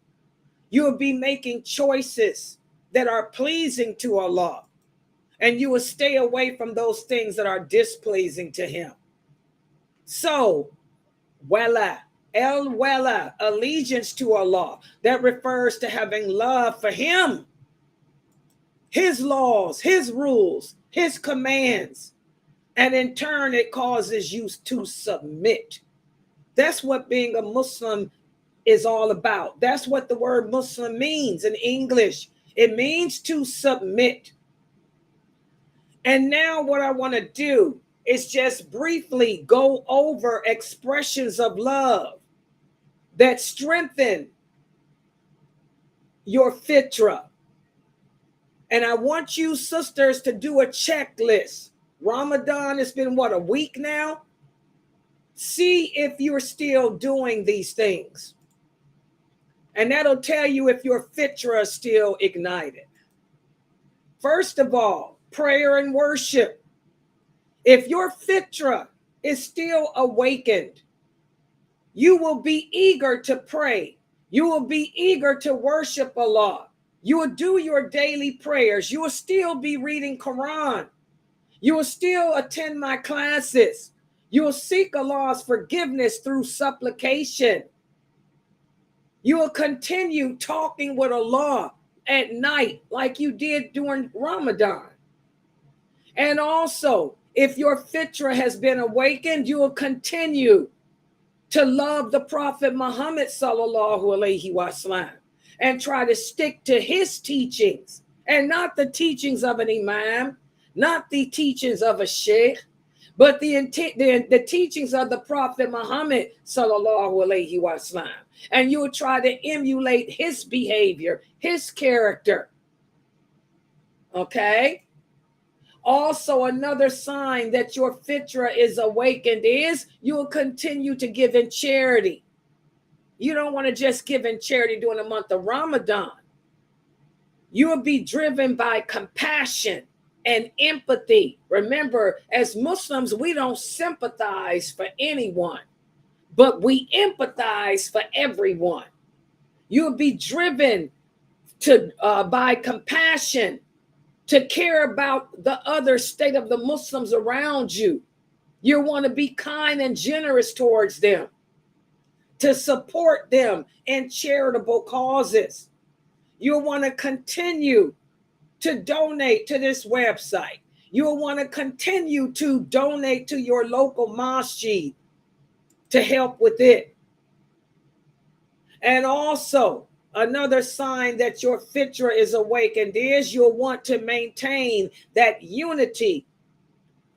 You'll be making choices that are pleasing to Allah, and you will stay away from those things that are displeasing to Him. So, wala, allegiance to Allah, that refers to having love for Him, His laws, His rules, His commands, and in turn, it causes you to submit. That's what being a Muslim is all about. That's what the word Muslim means in English. It means to submit. And now what I want to do is just briefly go over expressions of love that strengthen your fitra. And I want you sisters to do a checklist. Ramadan has been a week now? See if you're still doing these things. And that'll tell you if your fitra is still ignited. First of all, prayer and worship. If your fitra is still awakened, you will be eager to pray. You will be eager to worship Allah. You will do your daily prayers. You will still be reading Quran. You will still attend my classes. You will seek Allah's forgiveness through supplication. You will continue talking with Allah at night like you did during Ramadan. And also, if your fitra has been awakened, you will continue to love the Prophet Muhammad sallallahu alaihi wasallam and try to stick to his teachings and not the teachings of an imam, not the teachings of a sheikh, but the teachings of the Prophet Muhammad sallallahu alaihi wasallam. And you will try to emulate his behavior, his character. Okay? Also, another sign that your fitra is awakened is you will continue to give in charity. You don't want to just give in charity during the month of Ramadan. You will be driven by compassion and empathy. Remember, as Muslims, we don't sympathize for anyone, but we empathize for everyone. You'll be driven by compassion to care about the other state of the Muslims around you. You want to be kind and generous towards them, to support them in charitable causes. You'll want to continue to donate to this website. You'll want to continue to donate to your local masjid to help with it. And also, another sign that your fitra is awakened is you'll want to maintain that unity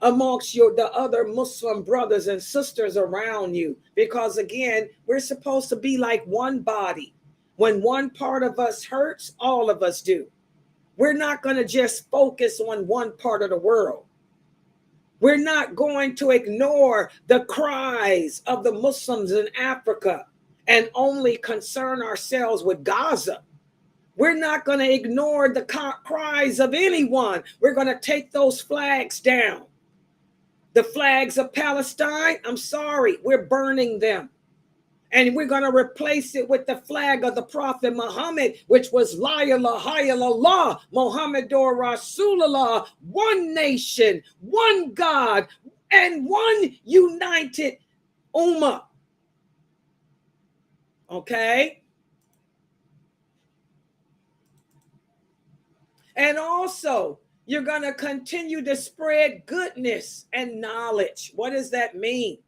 amongst the other Muslim brothers and sisters around you. Because again, we're supposed to be like one body. When one part of us hurts, all of us do. We're not going to just focus on one part of the world. We're not going to ignore the cries of the Muslims in Africa and only concern ourselves with Gaza. We're not going to ignore the cries of anyone. We're going to take those flags down. The flags of Palestine, I'm sorry, we're burning them. And we're going to replace it with the flag of the Prophet Muhammad, which was La ilaha illallah, Muhammadur Rasulullah, one nation, one God, and one united ummah. Okay? And also, you're going to continue to spread goodness and knowledge. What does that mean?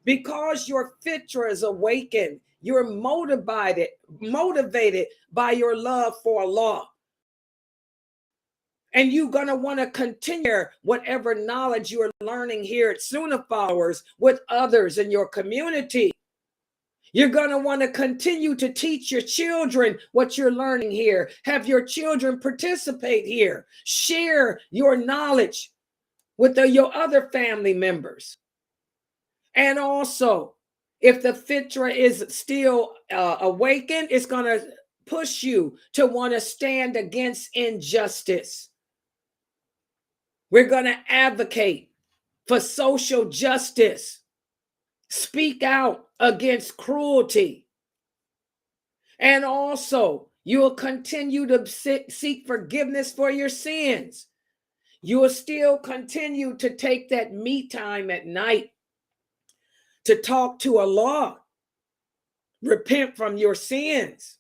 Because your fitra is awakened, you're motivated by your love for Allah. And you're going to want to continue whatever knowledge you're learning here at Sunnah Followers with others in your community. You're going to want to continue to teach your children what you're learning here. Have your children participate here. Share your knowledge with your other family members. And also, if the fitra is still awakened, it's going to push you to want to stand against injustice. We're going to advocate for social justice. Speak out against cruelty. And also, you will continue to seek forgiveness for your sins. You will still continue to take that me time at night to talk to Allah, repent from your sins.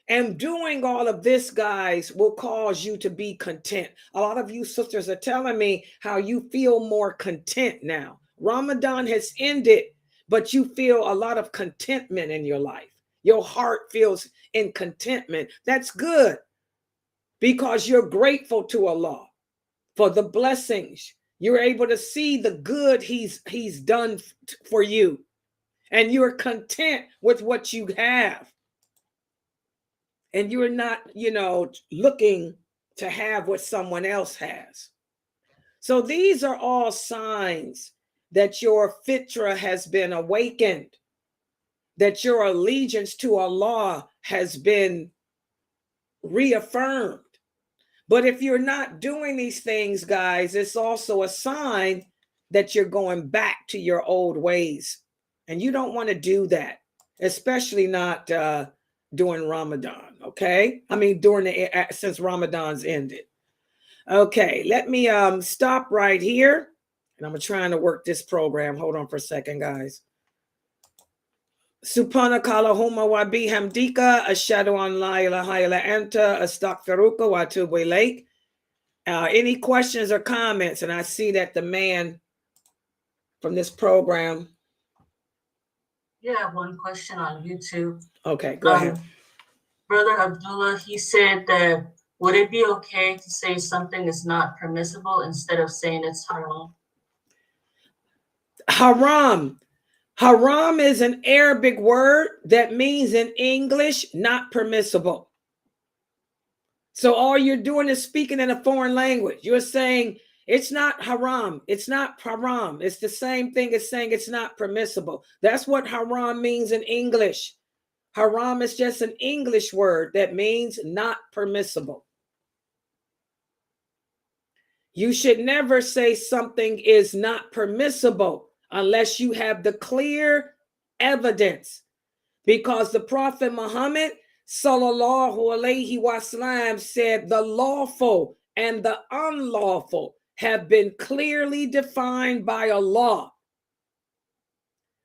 And doing all of this, guys, will cause you to be content. A lot of you sisters are telling me how you feel more content now. Ramadan has ended, but you feel a lot of contentment in your life. Your heart feels in contentment. That's good, because you're grateful to Allah for the blessings. You're able to see the good he's done for you. And you're content with what you have. And you're not, looking to have what someone else has. So these are all signs that your fitra has been awakened, that your allegiance to Allah has been reaffirmed. But if you're not doing these things, guys, it's also a sign that you're going back to your old ways. And you don't want to do that, especially not during Ramadan, okay? I mean, since Ramadan's ended. Okay, let me stop right here. And I'm trying to work this program. Hold on for a second, guys. Subhanaka Allahumma wa bihamdika ashhadu an la ilaha illa anta astaghfiruka wa atubu ilaik. Any questions or comments? And I see that the man from this program. Yeah, I have one question on YouTube. Okay, go ahead. Brother Abdullah, he said that would it be okay to say something is not permissible instead of saying it's haram? Haram. Haram is an Arabic word that means in English, not permissible. So all you're doing is speaking in a foreign language. You're saying it's not haram. It's not haram. It's the same thing as saying it's not permissible. That's what haram means in English. Haram is just an English word that means not permissible. You should never say something is not permissible unless you have the clear evidence, because the Prophet Muhammad sallallahu alaihi wasallam said the lawful and the unlawful have been clearly defined by Allah.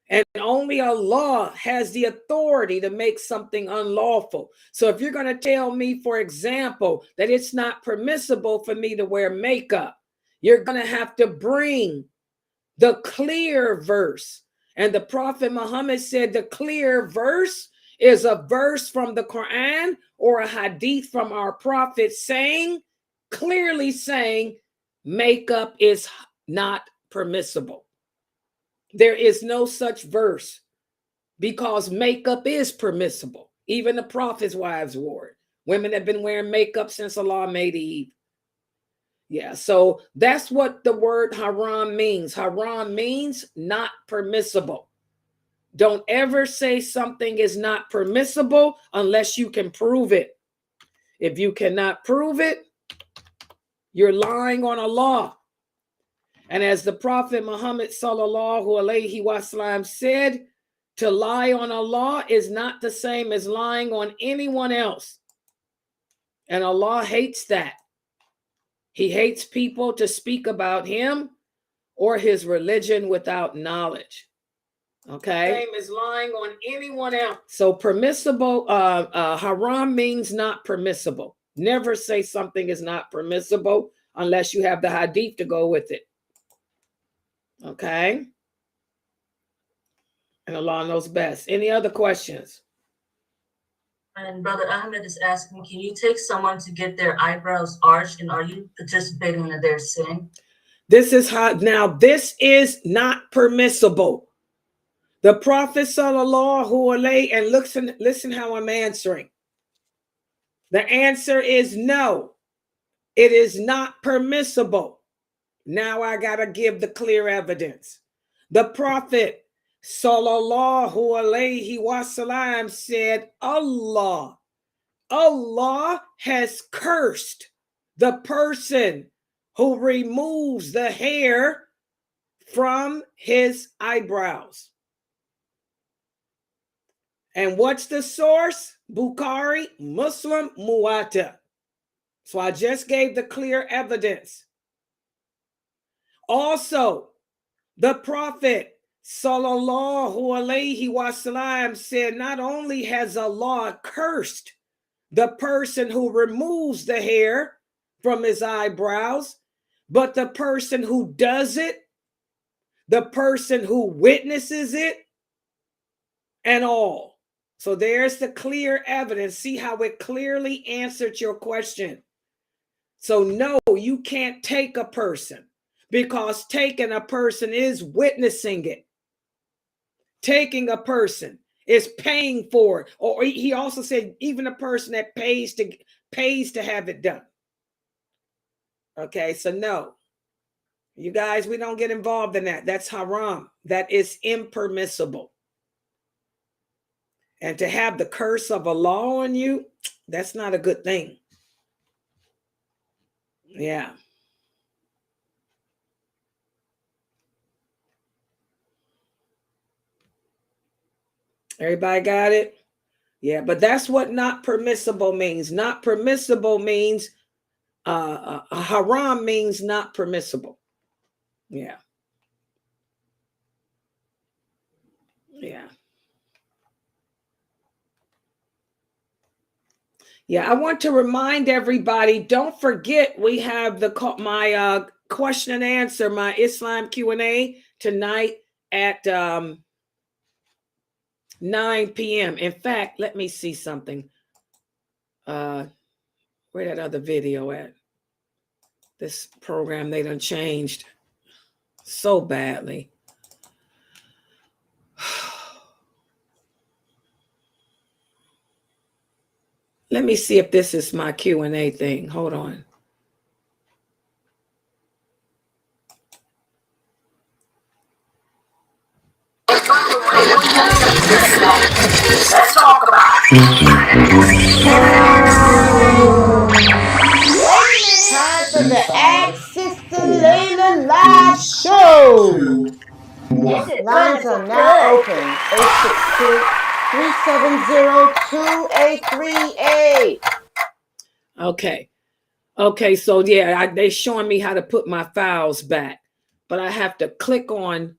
And only Allah has the authority to make something unlawful. So if you're going to tell me, for example, that it's not permissible for me to wear makeup, you're going to have to bring the clear verse. And the Prophet Muhammad said the clear verse is a verse from the Quran or a hadith from our prophet clearly saying makeup is not permissible. There is no such verse, because makeup is permissible. Even the prophets' wives wore it. Women have been wearing makeup since Allah made Eve. Yeah, so that's what the word haram means. Haram means not permissible. Don't ever say something is not permissible unless you can prove it. If you cannot prove it, you're lying on Allah. And as the Prophet Muhammad sallallahu alaihi wasallam said, to lie on Allah is not the same as lying on anyone else. And Allah hates that. He hates people to speak about him or his religion without knowledge. Okay? Same as lying on anyone else. So permissible, haram means not permissible. Never say something is not permissible unless you have the hadith to go with it. Okay? And Allah knows best. Any other questions? And Brother Ahmed is asking, can you take someone to get their eyebrows arched, and are you participating in their sin? This is how, now this is not permissible. The Prophet sallallahu alaihi, and listen how I'm answering. The answer is no. It is not permissible. Now I got to give the clear evidence. The Prophet sallallahu alaihi wasallam said, Allah has cursed the person who removes the hair from his eyebrows. And what's the source? Bukhari, Muslim, Muwatta. So I just gave the clear evidence. Also, the Prophet sallallahu alaihi wasallam said, not only has Allah cursed the person who removes the hair from his eyebrows, but the person who does it, the person who witnesses it, and all. So there's the clear evidence. See how it clearly answered your question. So no, you can't take a person, because taking a person is witnessing it. Taking a person is paying for it. Or he also said even a person that pays to have it done. Okay, so no. You guys, we don't get involved in that. That's haram. That is impermissible. And to have the curse of Allah on you, that's not a good thing. Yeah. Everybody got it? Yeah, but that's what not permissible means. Not permissible means, haram means not permissible. Yeah. Yeah. Yeah, I want to remind everybody, don't forget we have my question and answer, my Islam Q&A tonight at 9 p.m. In fact, let me see something. Where that other video at? This program, they done changed so badly. Let me see if this is my Q&A thing. Hold on. Let's talk about it. Time for the Ask Sister Laila Live Show. Lines are now open. 862-370-2838. Okay, so yeah, they showing me how to put my files back, but I have to click on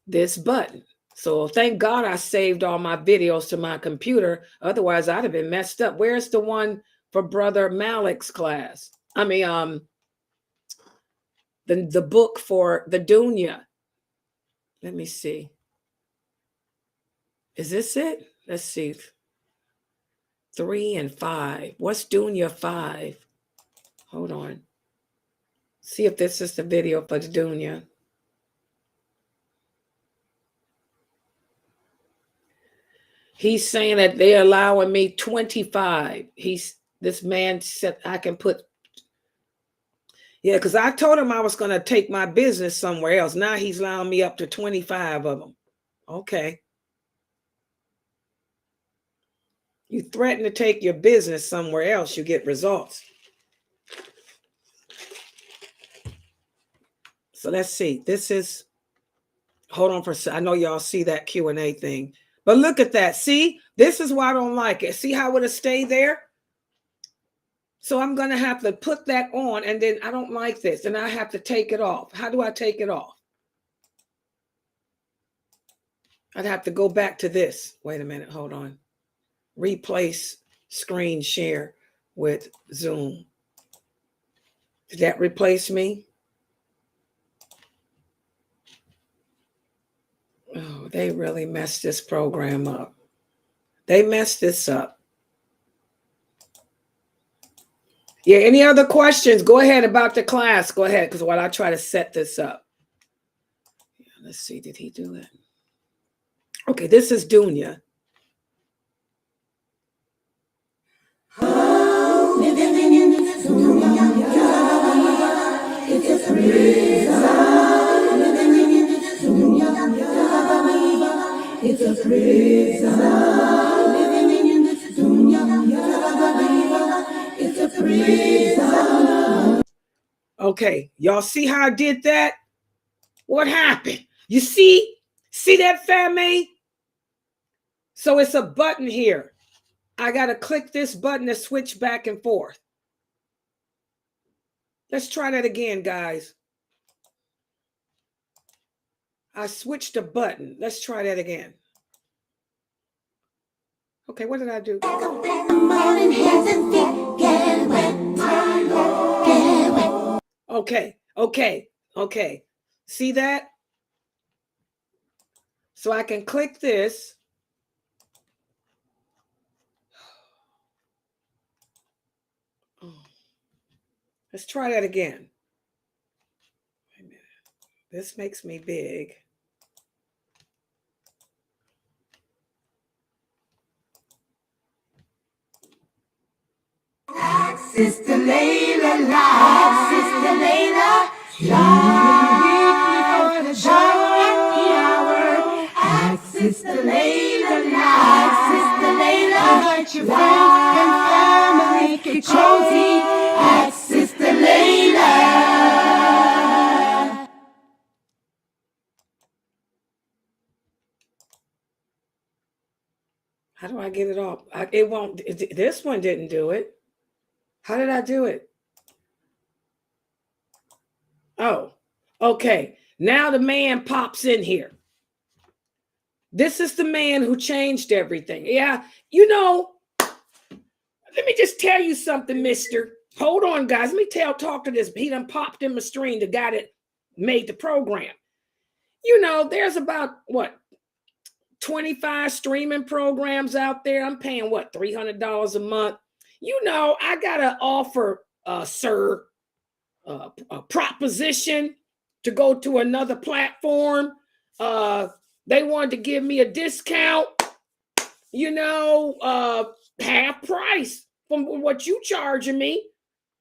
this button. So thank God I saved all my videos to my computer. Otherwise, I'd have been messed up. Where's the one for Brother Malik's class? I mean, the book for the Dunya. Let me see. Is this it? Let's see. 3 and 5. What's Dunya 5? Hold on. See if this is the video for the Dunya. He's saying that they're allowing me 25. This man said I can put. Yeah, because I told him I was going to take my business somewhere else. Now he's allowing me up to 25 of them. Okay. You threaten to take your business somewhere else, you get results. So let's see. This is, hold on for a second. I know y'all see that Q&A thing. But look at that. See, this is why I don't like it. See how it'll stay there? So I'm going to have to put that on, and then I don't like this, and I have to take it off. How do I take it off? I'd have to go back to this. Wait a minute. Hold on. Replace screen share with Zoom. Did that replace me? Oh, they really messed this program up. They messed this up. Yeah, any other questions? Go ahead about the class. Go ahead, because while I try to set this up. Yeah, let's see, did he do it? Okay, this is Dunya. It's a prison, living in this dunya, it's a prison. Okay, y'all see how I did that? What happened? You see that, family? So it's a button here. I got to click this button to switch back and forth. Let's try that again, guys. I switched a button. Let's try that again. Okay, what did I do? Okay. See that? So I can click this. Let's try that again. Wait a minute. This makes me big. Sister Laila live, Sister Laila live. Weekly for the show at the hour. Ask Sister Laila live, Sister Laila. Invite your friends and family, get cozy. Ask Sister Laila. How do I get it off? It won't. This one didn't do it. How did I do it? Oh, okay. Now the man pops in here. This is the man who changed everything. Yeah, you know, let me just tell you something, mister. Hold on, guys. Let me talk to this. He done popped in my stream, the guy that made the program. You know, there's about, 25 streaming programs out there. I'm paying, $300 a month. You know, I got to offer, sir, a proposition to go to another platform. They wanted to give me a discount, half price from what you charging me.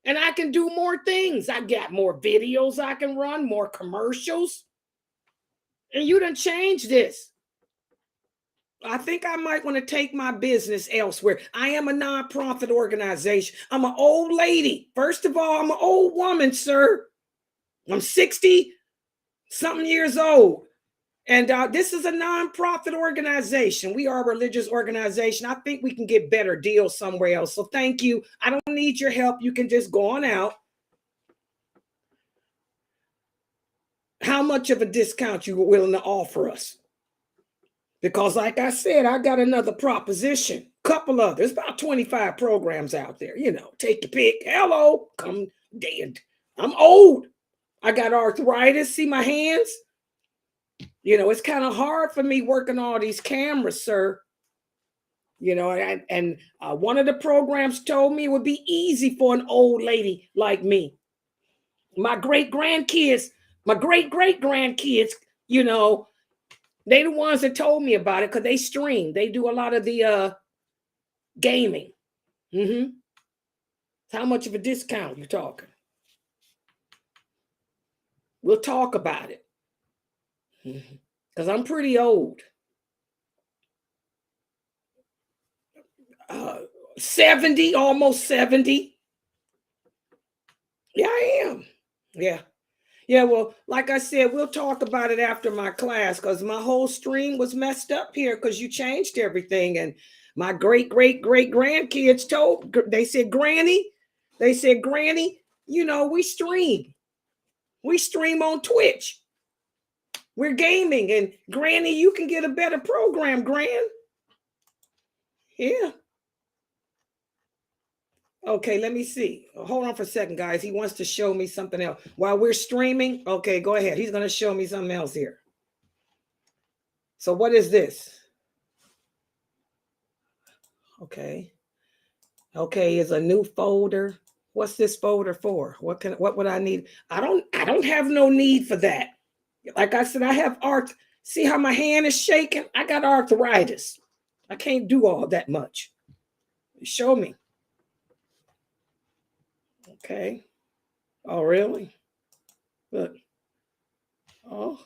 And I can do more things. I got more videos I can run, more commercials. And you done changed this. I think I might want to take my business elsewhere. I am a nonprofit organization. I'm an old lady. First of all, I'm an old woman, sir. I'm 60-something years old. And this is a nonprofit organization. We are a religious organization. I think we can get better deals somewhere else. So thank you. I don't need your help. You can just go on out. How much of a discount you were willing to offer us? Because like I said, I got another proposition, couple others, about 25 programs out there, take your pick. Hello, come dead. I'm old. I got arthritis. See my hands? It's kind of hard for me working all these cameras, sir. And one of the programs told me it would be easy for an old lady like me. My great-great-grandkids, They the ones that told me about it because they stream. They do a lot of the gaming. How much of a discount you talking? We'll talk about it. Because I'm pretty old. 70, almost 70. Yeah, I am. Yeah. Yeah, well, like I said, we'll talk about it after my class because my whole stream was messed up here because you changed everything. And my great-great-great-grandkids they said, Granny, you know, we stream. We stream on Twitch. We're gaming. And Granny, you can get a better program, Gran. Yeah. Okay, let me see. Hold on for a second, guys. He wants to show me something else. While we're streaming, okay, go ahead. He's going to show me something else here. So what is this? Okay. Okay, it's a new folder. What's this folder for? What would I need? I don't have no need for that. Like I said, I have see how my hand is shaking? I got arthritis. I can't do all that much. Show me. Okay. Oh, really? Look. Oh.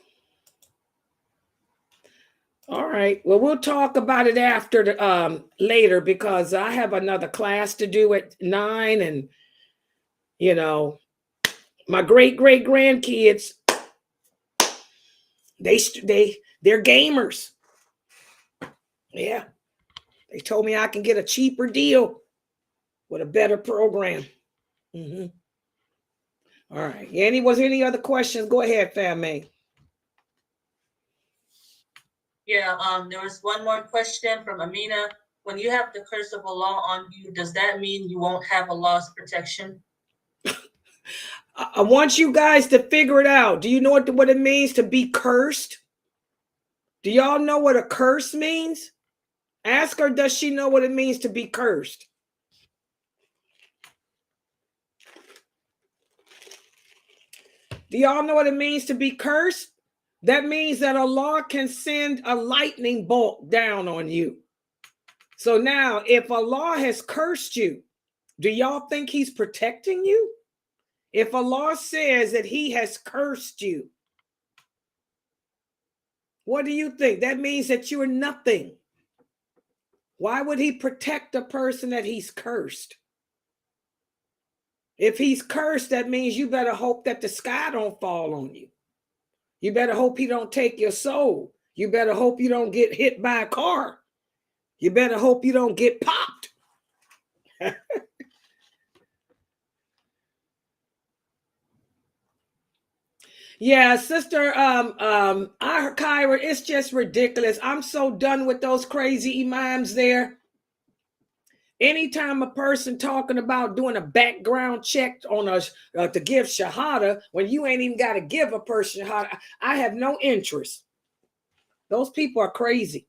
All right. Well, we'll talk about it after later because I have another class to do at 9, and you know, my great-great-grandkids, they're gamers. Yeah. They told me I can get a cheaper deal with a better program. All right. Was any other questions? Go ahead, Fame. Yeah, there was one more question from Amina. When you have the curse of Allah on you, does that mean you won't have Allah's protection? I want you guys to figure it out. Do you know what it means to be cursed? Do y'all know what a curse means? Ask her, does she know what it means to be cursed? Do y'all know what it means to be cursed? That means that Allah can send a lightning bolt down on you. So now, if Allah has cursed you, do y'all think he's protecting you? If Allah says that he has cursed you, what do you think? That means that you are nothing. Why would he protect a person that he's cursed? If he's cursed, that means you better hope that the sky don't fall on you. You better hope he don't take your soul. You better hope you don't get hit by a car. You better hope you don't get popped. Yeah, sister, Kyra, it's just ridiculous. I'm so done with those crazy imams there. Anytime a person talking about doing a background check on us to give shahada, when you ain't even got to give a person shahada, I have no interest. Those people are crazy.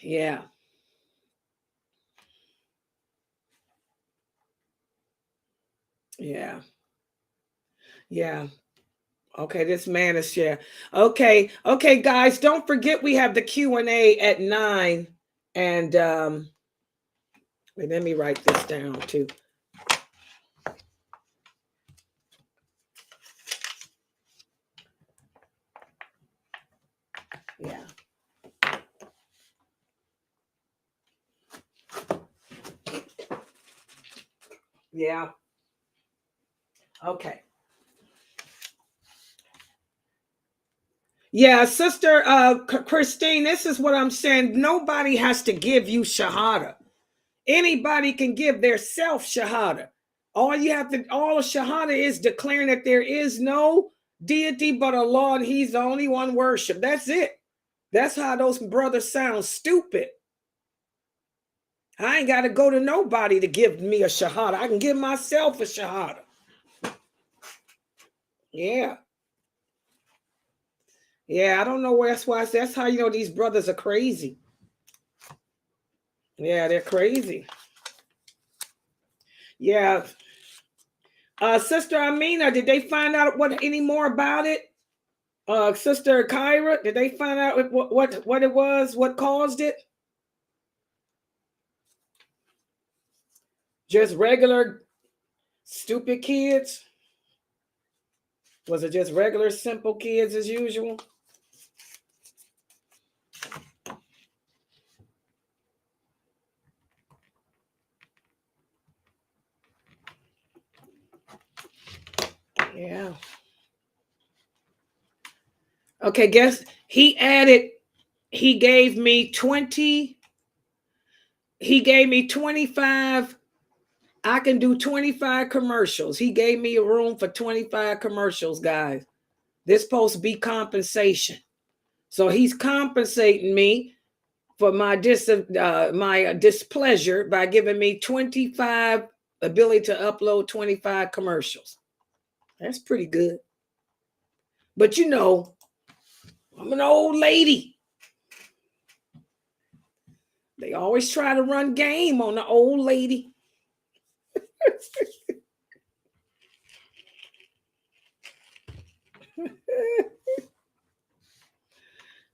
Yeah. Yeah. Yeah. Okay, this man is share. Okay, guys, don't forget we have the Q&A at 9. And wait, let me write this down too. Yeah. Yeah. Okay. Yeah, sister Christine, this is what I'm saying. Nobody has to give you shahada. Anybody can give their self shahada. All shahada is declaring that there is no deity but Allah and he's the only one worship. That's it. That's how those brothers sound stupid. I ain't got to go to nobody to give me a shahada. I can give myself a shahada. Yeah. Yeah, I don't know where that's how you know these brothers are crazy. Yeah, they're crazy. Yeah. Sister Amina, did they find out any more about it? Sister Kyra, did they find out what it was? What caused it? Just regular stupid kids? Was it just regular simple kids as usual? Yeah. Okay, guess he gave me 25. I can do 25 commercials. He gave me a room for 25 commercials, guys. This supposed to be compensation. So he's compensating me for my displeasure by giving me 25 ability to upload 25 commercials. That's pretty good. But you know, I'm an old lady. They always try to run game on the old lady.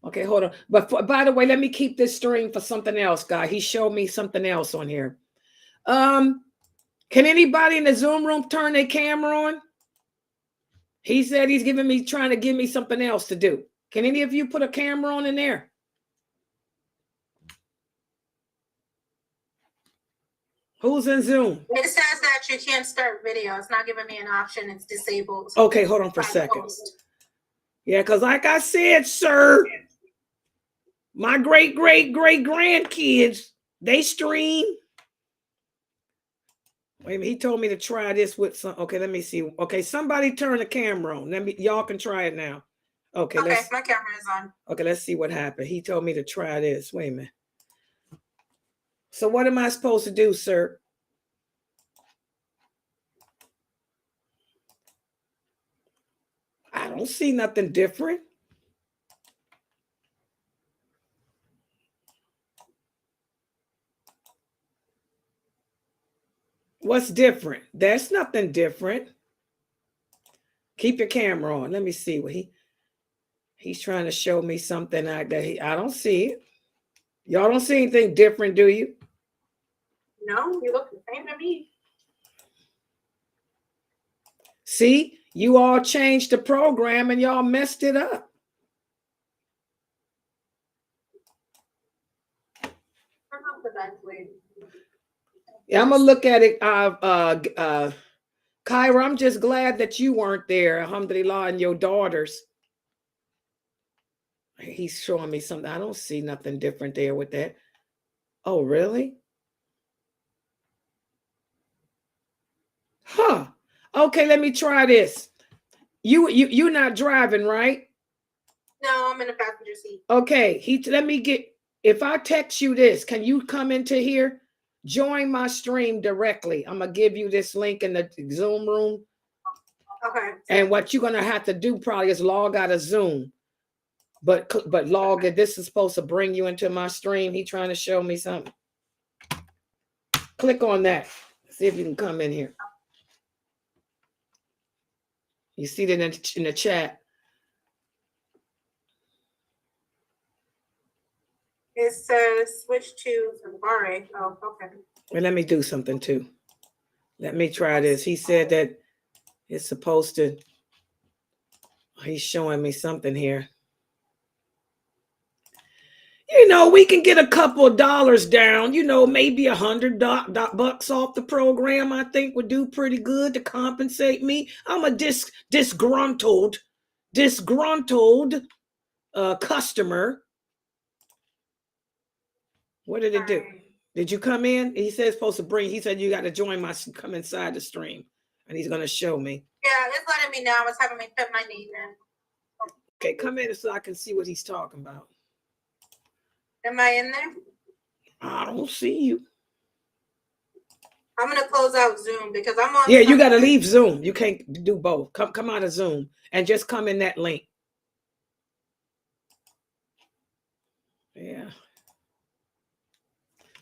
Okay, hold on. But by the way, let me keep this stream for something else, guy. He showed me something else on here. Can anybody in the Zoom room turn their camera on? He said he's trying to give me something else to do. Can any of you put a camera on in there? Who's in Zoom? It says that you can't start video. It's not giving me an option. It's disabled. Okay, hold on for a second. Yeah, because like I said, sir, my great grandkids, they stream. Wait a minute, he told me to try this with some. Okay, let me see. Okay, somebody turn the camera on. Y'all can try it now. Okay, my camera is on. Okay, let's see what happened. He told me to try this. Wait a minute. So what am I supposed to do, sir? I don't see nothing different. What's different? There's nothing different. Keep your camera on. Let me see what he's trying to show me something I don't see it. Y'all don't see anything different, do you? No, you look the same to me. See, you all changed the program and y'all messed it up. Yeah, I'm gonna look at it. Kyra, I'm just glad that you weren't there, alhamdulillah, and your daughters. He's showing me something. I don't see nothing different there with that. Oh, really? Huh. Okay, let me try this. You're not driving, right? No, I'm in the passenger seat. Okay, if I text you this, can you come into here? Join my stream directly. I'm gonna give you this link in the Zoom room. Okay. And what you're gonna have to do probably is log out of Zoom. But log in. This is supposed to bring you into my stream. He's trying to show me something. Click on that. See if you can come in here. You see it in the chat. It says switch to Safari. Oh, okay. And let me do something too. Let me try this. He said that it's supposed to. He's showing me something here. You know, we can get a couple of dollars down. You know, maybe $100 off the program. I think would do pretty good to compensate me. I'm a disgruntled customer. What did it do? Did you come in? He said it's supposed to bring. He said you got to come inside the stream, and he's going to show me. Yeah, it's letting me now. It's having me put my name in. Okay, come in so I can see what he's talking about. Am I in there? I don't see you. I'm gonna close out Zoom because I'm on. Yeah, you got to leave Zoom. You can't do both. Come out of Zoom and just come in that link. Yeah.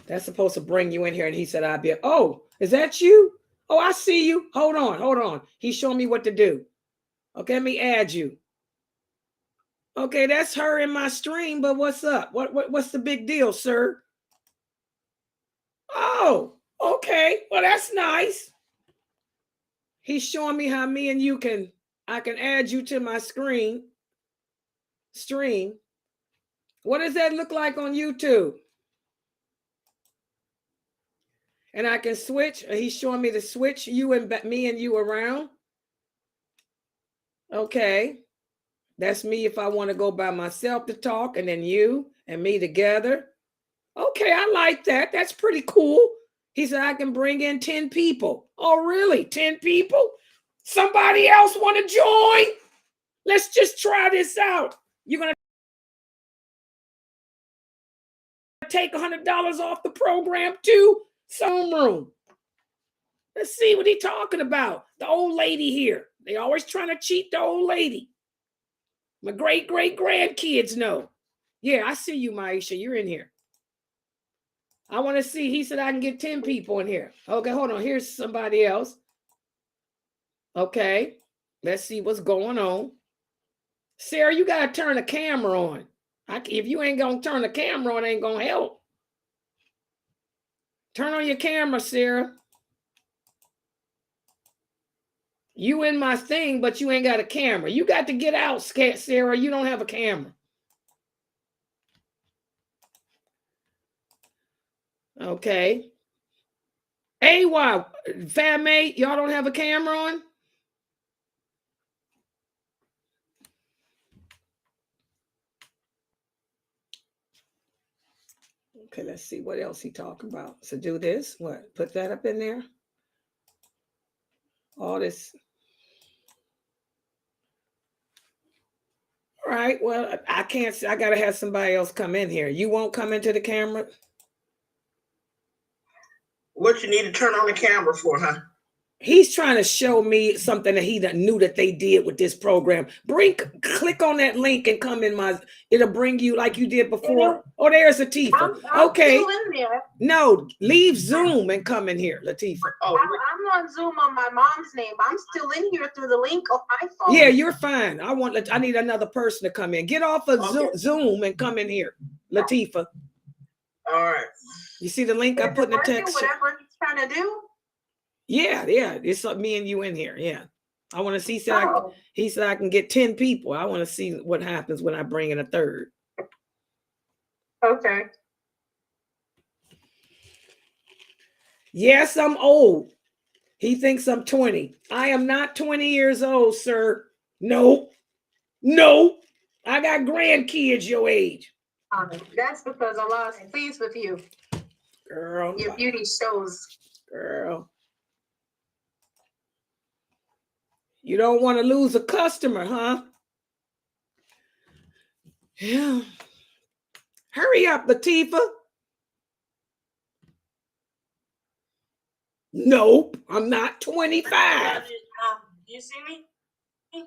That's supposed to bring you in here. And he said, oh, is that you? Oh, I see you. Hold on. He's showing me what to do. Okay, let me add you. Okay, that's her in my stream, but what's up? What's the big deal, sir? Oh, okay. Well, that's nice. He's showing me how me and you I can add you to my stream. What does that look like on YouTube? And I can switch. He's showing me to switch you and me and you around. Okay. That's me if I want to go by myself to talk, and then you and me together. Okay, I like that. That's pretty cool. He said I can bring in 10 people. Oh, really? 10 people? Somebody else want to join? Let's just try this out. You're going to take $100 off the program too? Some room. Let's see what he's talking about. The old lady here. They always trying to cheat the old lady. My great-great-grandkids know. Yeah, I see you, Maisha. You're in here. I want to see. He said I can get 10 people in here. Okay, hold on. Here's somebody else. Okay, let's see what's going on. Sarah, you got to turn the camera on. If you ain't going to turn the camera on, it ain't going to help. Turn on your camera, Sarah. You in my thing, but you ain't got a camera. You got to get out, Sarah. You don't have a camera. Okay. Hey, wow. Fam-mate, y'all don't have a camera on? Okay, let's see what else he talking about. So do this. What? Put that up in there. All this. All right. Well, I can't. I gotta have somebody else come in here. You won't come into the camera. What you need to turn on the camera for, huh? He's trying to show me something that he knew that they did with this program. Click on that link and come in it'll bring you like you did before. Oh, there's Latifah. Okay. I'm still in there. No, leave Zoom and come in here, Latifah. Oh, I'm on Zoom on my mom's name. I'm still in here through the link on my phone. Yeah, you're fine. I need another person to come in. Get off of Zoom and come in here, Latifah. All right. You see the link I put in the text? Whatever he's trying to do. Yeah. It's me and you in here. Yeah. I want to see. He said I can get 10 people. I want to see what happens when I bring in a third. Okay. Yes, I'm old. He thinks I'm 20. I am not 20 years old, sir. No. I got grandkids your age. That's because Allah is pleased with you. Girl. Your beauty shows. Girl. You don't want to lose a customer, huh? Yeah. Hurry up, Latifah. Nope, I'm not 25. You see me?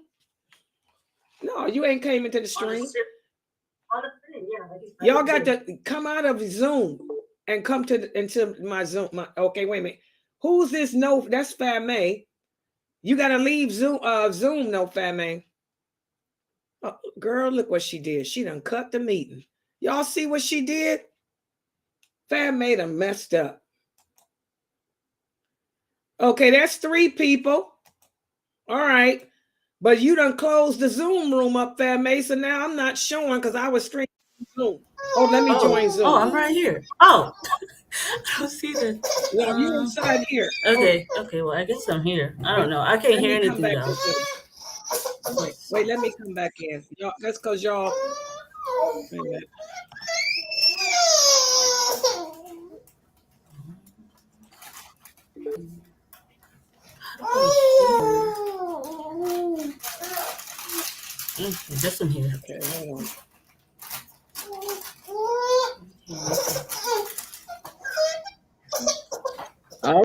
No, you ain't came into the stream. On the screen, yeah. Y'all got to come out of Zoom and come into my Zoom. Okay, wait a minute. Who's this? No, that's Fame. You got to leave Zoom. No, Fame. Oh, girl, look what she did. She done cut the meeting. Y'all see what she did? Fame done messed up. Okay, that's 3 people. All right. But you done closed the Zoom room up, Fame. So now I'm not showing because I was streaming Zoom. Oh, let me join Zoom. Oh, I'm right here. Oh, I don't see the. Well, you inside here. Okay. Well, I guess I'm here. I don't know. I can't hear anything though. Wait, let me come back in. Y'all, that's because y'all. Wait a minute. Just in here. Okay, hold on. Oh.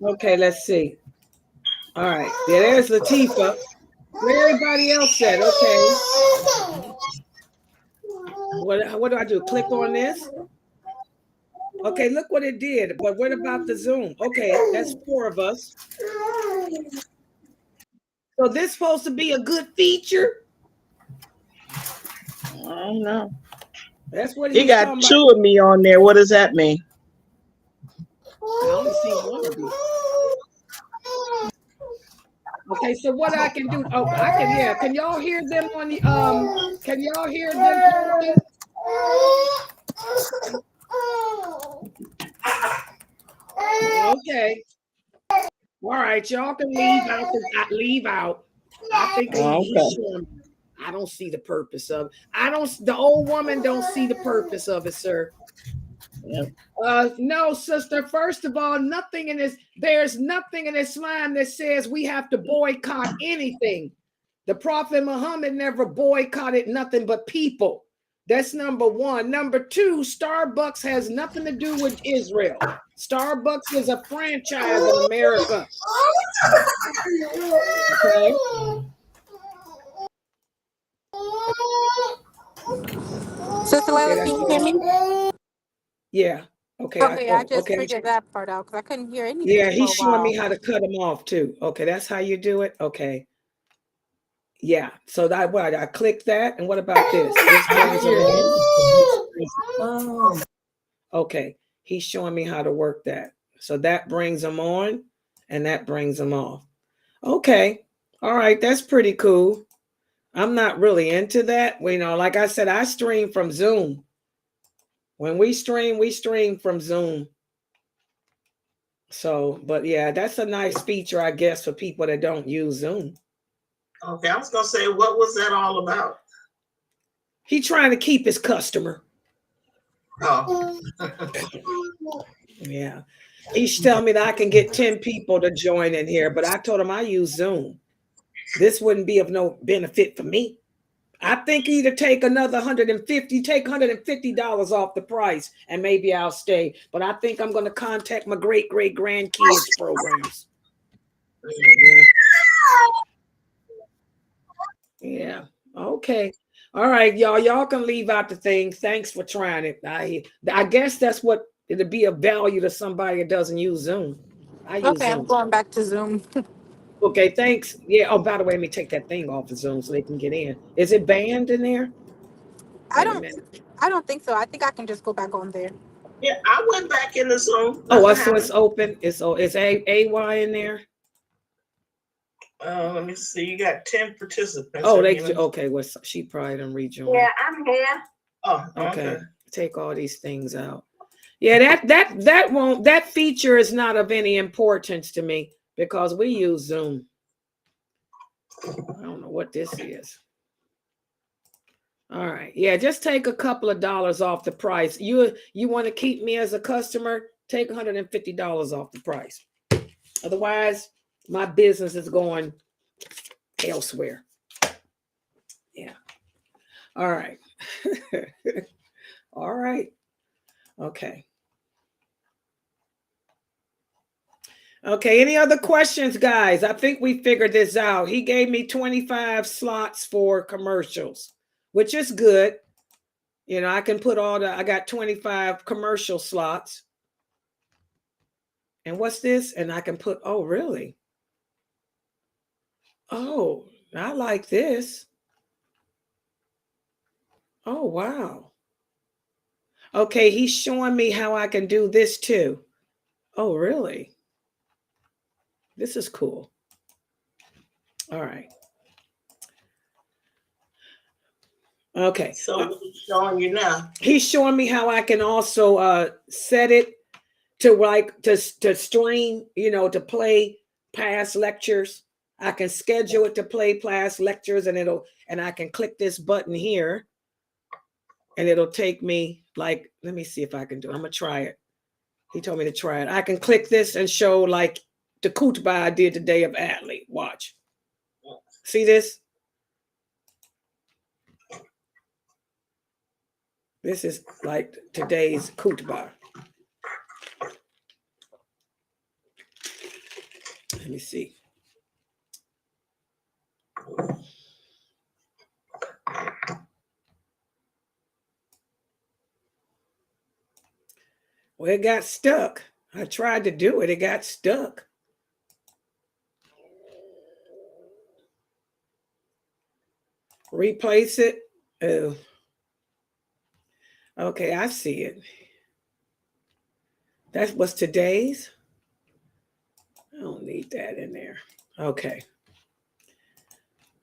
Okay, let's see. All right, there's Latifah. Where everybody else at? Okay. What do I do? Click on this? Okay, look what it did. But what about the Zoom? Okay, that's 4 of us. So this supposed to be a good feature? I don't know. That's what He he's got talking about. two of me on there. What does that mean? I only see one of you. Okay, so what I can do? Oh, I can. Yeah, can y'all hear them on the? Can y'all hear them talking? Okay. All right, y'all can leave out. Leave out. I think he's showing. I don't see the purpose of it. I don't. The old woman don't see the purpose of it, sir. Yep. No, sister. First of all, nothing in this. There's nothing in Islam that says we have to boycott anything. The Prophet Muhammad never boycotted nothing but people. That's number one. Number two, Starbucks has nothing to do with Israel. Starbucks is a franchise in America. Okay. Sister Layla, can you hear me? Yeah. Okay. Okay, I just Okay. figured that part out because I couldn't hear anything Yeah, for a he's showing me while. how to cut them off too. Okay, that's how you do it. Okay. Yeah. So that what I click that, and what about this? This brings them on. Okay, he's showing me how to work that. So that brings them on, and that brings them off. Okay. All right, that's pretty cool. I'm not really into that. You know, like I said, I stream from Zoom. When we stream from Zoom. So, but yeah, that's a nice feature, I guess, for people that don't use Zoom. Okay, I was gonna say, what was that all about? He trying to keep his customer. Oh. Yeah. He's telling me that I can get 10 people to join in here, but I told him I use Zoom. This wouldn't be of no benefit for me. I think either take another $150 off the price, and maybe I'll stay. But I think I'm going to contact my great-great-grandkids programs. Yeah. Yeah. Okay. All right, y'all. Y'all can leave out the thing. Thanks for trying it. I guess that's what it'll be of value to somebody that doesn't use Zoom. I use Okay, Zoom. I'm going back to Zoom. Okay, thanks. Yeah. Oh, by the way, let me take that thing off of Zoom so they can get in. Is it banned in there? I Wait a don't minute. think so. I think I can just go back on there. Yeah, I went back in the Zoom. Oh, so it's open. It's AY in there. Let me see. You got 10 participants. Oh, okay. Well, she probably didn't rejoin. Yeah, I'm here. Oh, Okay. Take all these things out. Yeah, that feature is not of any importance to me because we use Zoom. I don't know what this is. All right. Yeah, just take a couple of dollars off the price. You want to keep me as a customer? Take $150 off the price. Otherwise, my business is going elsewhere. Yeah. All right. All right. Okay. Okay. Any other questions, guys? I think we figured this out. He gave me 25 slots for commercials, which is good. You know, I can put I got 25 commercial slots. And what's this? And I can put, oh, really? Oh, I like this. Oh, wow. Okay, he's showing me how I can do this too. Oh, really? This is cool. All right. Okay. So he's showing you now. He's showing me how I can also set it to stream, to play past lectures. I can schedule it to play past lectures, and I can click this button here, and it'll take me let me see if I can do it. I'm gonna try it. He told me to try it. I can click this and show like the khutbah I did today of Adley. Watch. See this? This is like today's khutbah. Let me see. Well, it got stuck. I tried to do it. It got stuck. Replace it. Oh. Okay, I see it. That was today's. I don't need that in there. Okay.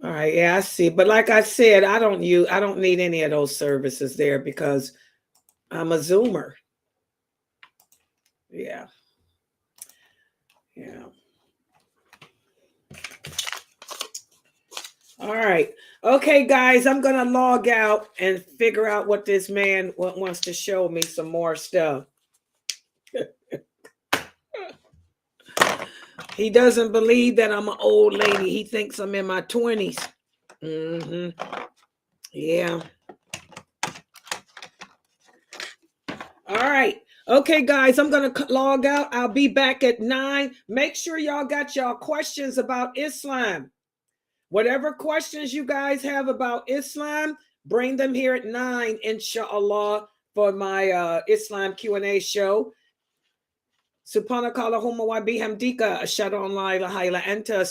All right, yeah, I see. But like I said, I don't need any of those services there because I'm a Zoomer. Yeah. Yeah. All right. Okay, guys, I'm going to log out and figure out what this man wants to show me some more stuff. He doesn't believe that I'm an old lady. He thinks I'm in my 20s. Yeah. All right. Okay, guys, I'm going to log out. I'll be back at 9. Make sure y'all got y'all questions about Islam. Whatever questions you guys have about Islam, bring them here at 9, inshallah, for my Islam Q&A show. Subhanakallahumma wa bihamdika ashhadu an la ilaha illa anta